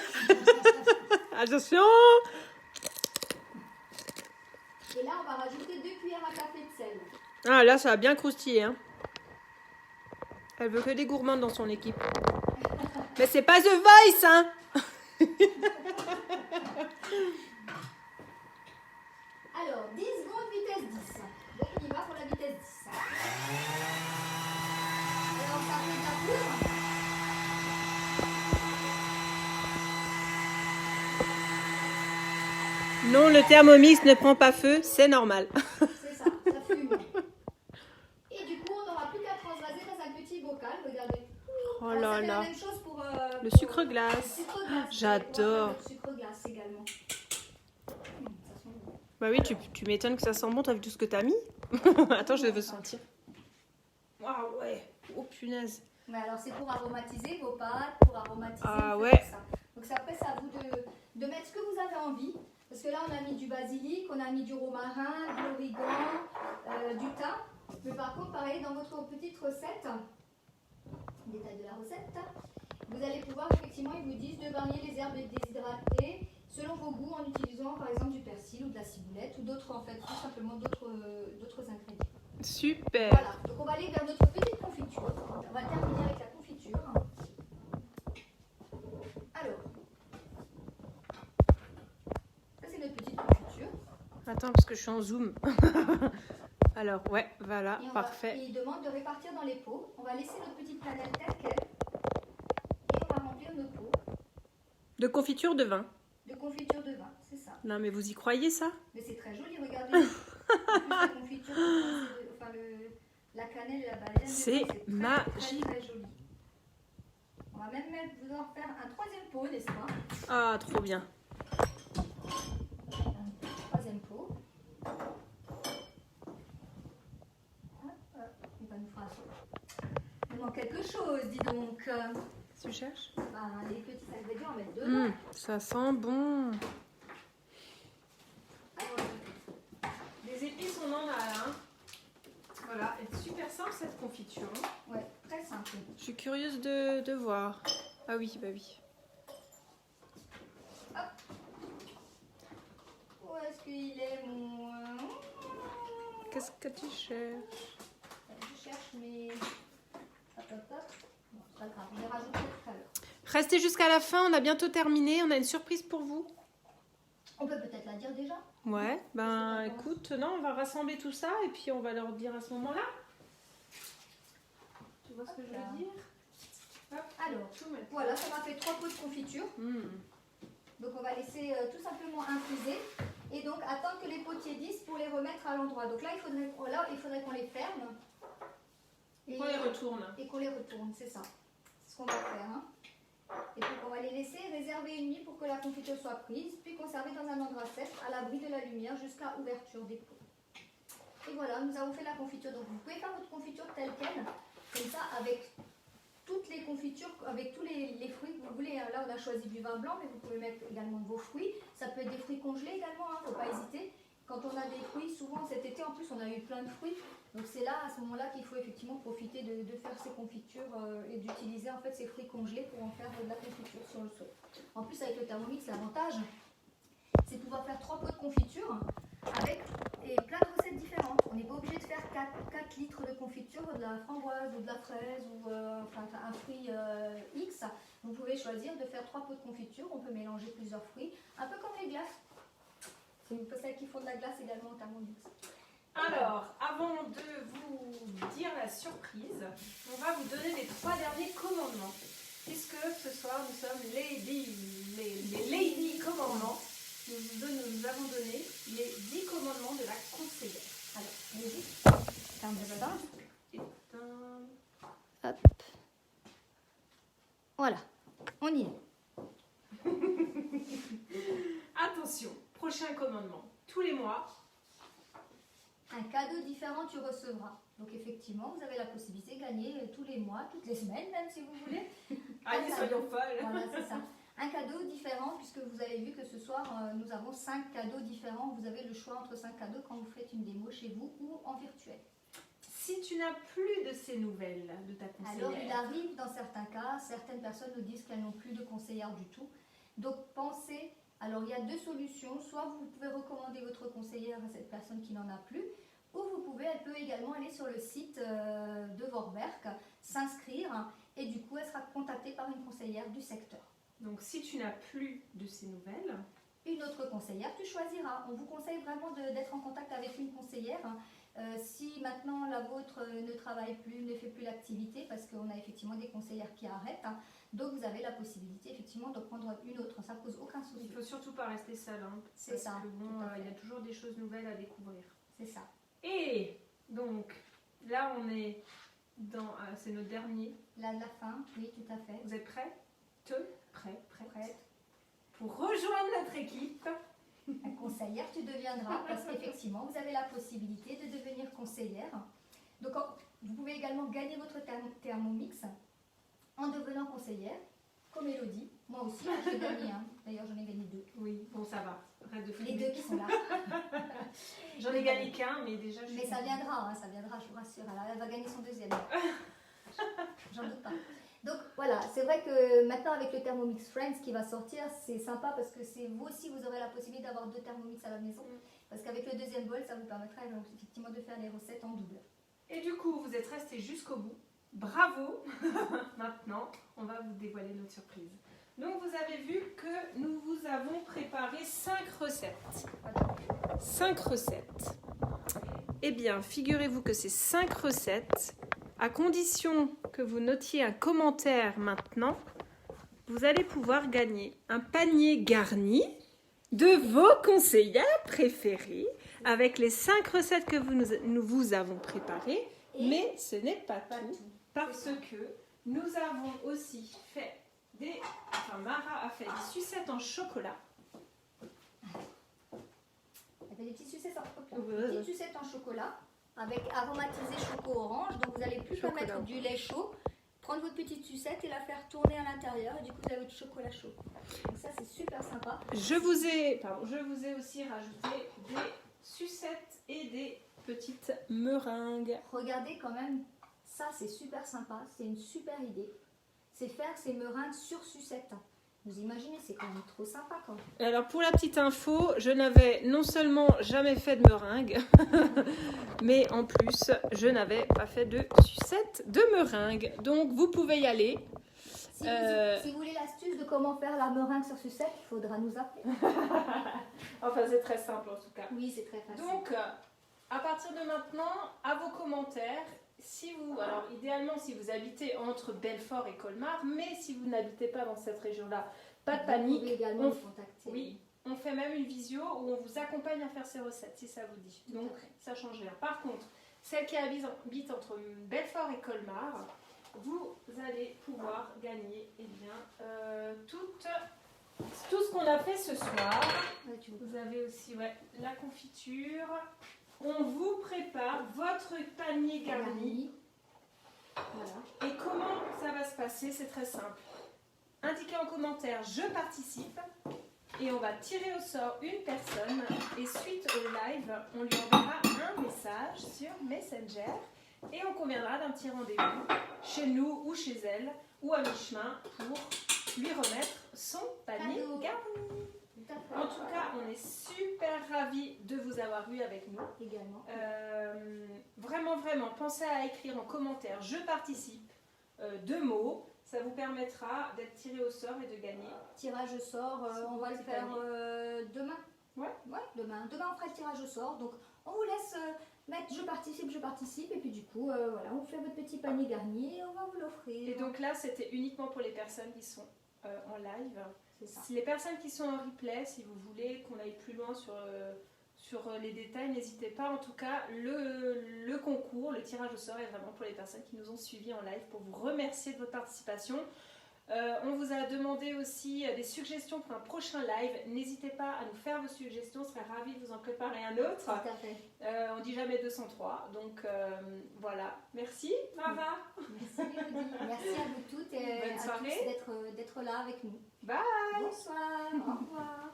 Attention! Et là, on va rajouter 2 cuillères à café de sel. Ah, là, ça va bien croustiller. Hein. Elle veut que des gourmandes dans son équipe. Mais c'est pas The Voice, hein! Alors, 10 secondes, vitesse 10. Donc, on y va pour la vitesse 10. Alors, ça fait de la poudre. Non, le Thermomix ne prend pas feu, c'est normal. C'est ça, ça fume. Et du coup, on n'aura plus qu'à transvaser dans un petit bocal. Regardez. Oh Alors, là ça fait là. la même chose pour Le pour- sucre glace. Le sucre glace. J'adore. Le sucre glace également. Ça sent bon. Bah oui, tu m'étonnes que ça sent bon, t'as vu tout ce que t'as mis? Attends, je veux sentir. Waouh, ouais. Oh punaise. Mais alors, c'est pour aromatiser vos pâtes, pour aromatiser Ah un peu ouais. tout ça. Donc, après, c'est à vous de mettre ce que vous avez envie. Parce que là, on a mis du basilic, on a mis du romarin, de l'origan, du thym. Mais par contre, pareil, dans votre petite recette, détail de la recette, vous allez pouvoir, effectivement, ils vous disent de varier les herbes déshydratées selon vos goûts en utilisant, par exemple, du persil ou de la ciboulette ou d'autres, en fait, tout simplement d'autres ingrédients. Super. Voilà, donc on va aller vers notre petite confiture. On va terminer avec la confiture. Alors, ça c'est notre petite confiture. Attends, parce que je suis en zoom. Alors, ouais, voilà, Et parfait. il demande de répartir dans les pots. On va laisser notre petite cannelle telle qu'elle. Et on va remplir nos pots De confiture de vin. de confiture de vin, c'est ça. Non, mais vous y croyez, ça? Mais c'est très joli, regardez. En plus, la confiture, enfin la cannelle et la baleine, C'est très, magique. très joli. On va même vous en faire un troisième pot, n'est-ce pas? Ah, trop bien. Troisième pot. Il va nous faire un saut. Il manque quelque chose, dis donc. Tu cherches? Les petits ingrédients, on va mettre dedans. Ça sent bon. Alors, Des épices, on en a là. Hein. Voilà, elle est super simple cette confiture. Hein. ouais, très simple. Je suis curieuse de voir. Ah oui, bah oui. Où est-ce qu'il est mon... Qu'est-ce que tu cherches? Je cherche mes... Hop, hop, hop. Bon, c'est pas grave, je vais rajouter tout à l'heure. Restez jusqu'à la fin, on a bientôt terminé. On a une surprise pour vous. On peut peut-être la dire déjà. Ouais, ben Qu'est-ce que t'en écoute, non, on va rassembler tout ça et puis on va leur dire à ce moment-là. Tu vois ce que je veux dire? Hop, Alors, tout mettre. voilà, ça m'a fait 3 pots de confiture. Donc on va laisser tout simplement infuser et donc attendre que les pots tiédissent pour les remettre à l'endroit. Donc là, il faudrait qu'on les ferme et On les retourne. et qu'on les retourne, c'est ça. C'est ce qu'on va faire. Hein. Et donc on va les laisser réserver une nuit pour que la confiture soit prise, puis conserver dans un endroit sec, à l'abri de la lumière jusqu'à ouverture des pots. Et voilà, nous avons fait la confiture. Donc vous pouvez faire votre confiture telle quelle, comme ça, avec toutes les confitures, avec tous les fruits que vous voulez. Là, on a choisi du vin blanc, mais vous pouvez mettre également vos fruits. Ça peut être des fruits congelés également, il ne faut pas hésiter. Quand on a des fruits, souvent cet été, en plus, on a eu plein de fruits. Donc c'est là, à ce moment-là, qu'il faut effectivement profiter de faire ces confitures et d'utiliser en fait ces fruits congelés pour en faire de la confiture sur le feu. En plus, avec le Thermomix, l'avantage, c'est de pouvoir faire 3 pots de confiture avec et plein de recettes différentes. On n'est pas obligé de faire 4 litres de confiture, de la framboise ou de la fraise ou enfin, un fruit X. Vous pouvez choisir de faire 3 pots de confiture. On peut mélanger plusieurs fruits, un peu comme les glaces. C'est celles qui font de la glace également au Thermomix. Alors, avant de vous dire la surprise, on va vous donner les 3 derniers commandements. Puisque ce soir, nous sommes les Lady Commandements. Nous avons donné les 10 commandements de la conseillère. Alors, allez-y. Hop. Voilà, on y est. Attention, prochain commandement. Tous les mois, un cadeau différent tu recevras. Donc effectivement, vous avez la possibilité de gagner tous les mois, toutes les semaines même si vous voulez. allez, soyons folles. Voilà, c'est ça. Un cadeau différent puisque vous avez vu que ce soir, nous avons 5 cadeaux différents. Vous avez le choix entre 5 cadeaux quand vous faites une démo chez vous ou en virtuel. Si tu n'as plus de ces nouvelles de ta conseillère. Alors il arrive dans certains cas, certaines personnes nous disent qu'elles n'ont plus de conseillère du tout. Donc pensez, alors il y a 2 solutions. Soit vous pouvez recommander votre conseillère à cette personne qui n'en a plus. Ou elle peut également aller sur le site de Vorwerk, s'inscrire et du coup elle sera contactée par une conseillère du secteur. Donc si tu n'as plus de ces nouvelles, une autre conseillère, tu choisiras. On vous conseille vraiment d'être en contact avec une conseillère. Si maintenant la vôtre ne travaille plus, ne fait plus l'activité, parce qu'on a effectivement des conseillères qui arrêtent, donc vous avez la possibilité effectivement de prendre une autre, ça pose aucun souci. Il ne faut surtout pas rester seul, hein, c'est ça. Parce que bon, il y a toujours des choses nouvelles à découvrir. C'est ça. Et donc là on est dans, c'est notre dernier. La fin, oui tout à fait. Vous êtes prêts? Prête pour rejoindre notre équipe. Un conseillère, tu deviendras parce qu'effectivement, vous avez la possibilité de devenir conseillère. Donc, vous pouvez également gagner votre Thermomix en devenant conseillère, comme Elodie. Moi aussi, j'ai gagné un. D'ailleurs, j'en ai gagné 2. Oui, bon, ça va. Arrête de Les 2 qui sont là. J'en ai gagné qu'un, mais déjà... Mais ça viendra, je vous rassure. Elle va gagner son 2e. J'en doute pas. Donc voilà, c'est vrai que maintenant avec le Thermomix Friends qui va sortir, c'est sympa parce que vous aussi vous aurez la possibilité d'avoir 2 Thermomix à la maison. Parce qu'avec le 2e bol, ça vous permettra effectivement de faire les recettes en double. Et du coup, vous êtes restés jusqu'au bout. Bravo. Maintenant, on va vous dévoiler notre surprise. Donc vous avez vu que nous vous avons préparé 5 recettes. 5 recettes. Eh bien, figurez-vous que ces 5 recettes, à condition que vous notiez un commentaire maintenant, vous allez pouvoir gagner un panier garni de vos conseillères préférées avec les 5 recettes que nous vous avons préparées. Mais ce n'est pas tout, parce que nous avons aussi fait Mara a fait des sucettes en chocolat. Elle fait des petites sucettes en chocolat. Avec aromatisé choco orange, donc vous allez plus pas mettre du lait chaud, prendre votre petite sucette et la faire tourner à l'intérieur et du coup vous avez du chocolat chaud. Donc ça c'est super sympa. Je vous ai aussi rajouté des sucettes et des petites meringues. Regardez quand même, ça c'est super sympa, c'est une super idée. C'est faire ces meringues sur sucette. Vous imaginez, c'est quand même trop sympa quand même. Alors pour la petite info, je n'avais non seulement jamais fait de meringue, mais en plus, je n'avais pas fait de sucette de meringue. Donc vous pouvez y aller. Si vous voulez l'astuce de comment faire la meringue sur sucette, il faudra nous appeler. Enfin, c'est très simple en tout cas. Oui, c'est très facile. Donc, à partir de maintenant, à vos commentaires, alors idéalement si vous habitez entre Belfort et Colmar, mais si vous n'habitez pas dans cette région-là, pas de panique. Vous pouvez également nous contacter. Oui, on fait même une visio où on vous accompagne à faire ces recettes, si ça vous dit. Donc, ça change rien. Par contre, celles qui habitent entre Belfort et Colmar, vous allez pouvoir gagner tout ce qu'on a fait ce soir. Vous avez aussi la confiture. On vous prépare votre panier garni. Voilà. Et comment ça va se passer? C'est très simple. Indiquez en commentaire « Je participe » et on va tirer au sort une personne et suite au live, on lui enverra un message sur Messenger et on conviendra d'un petit rendez-vous chez nous ou chez elle ou à mi-chemin pour lui remettre son panier garni. En tout cas, on est est super ravis de vous avoir eu avec nous. Également. Vraiment, pensez à écrire en commentaire « Je participe », 2 mots. Ça vous permettra d'être tiré au sort et de gagner. Tirage au sort, on va le faire demain. Ouais. Demain on fera le tirage au sort. Donc on vous laisse mettre je participe. Et puis du coup, voilà, on vous fait votre petit panier garni et on va vous l'offrir. Et donc là, c'était uniquement pour les personnes qui sont en live. C'est ça. Les personnes qui sont en replay, si vous voulez qu'on aille plus loin sur les détails, n'hésitez pas. En tout cas, le concours, le tirage au sort est vraiment pour les personnes qui nous ont suivis en live pour vous remercier de votre participation. On vous a demandé aussi des suggestions pour un prochain live. N'hésitez pas à nous faire vos suggestions, on serait ravis de vous en préparer un autre. Tout à fait. On dit jamais 203, donc voilà. Merci Mara. Merci Mélodie. Merci à vous toutes et Bonne à soirée. tous d'être là avec nous. Bye. Bonsoir. Au revoir.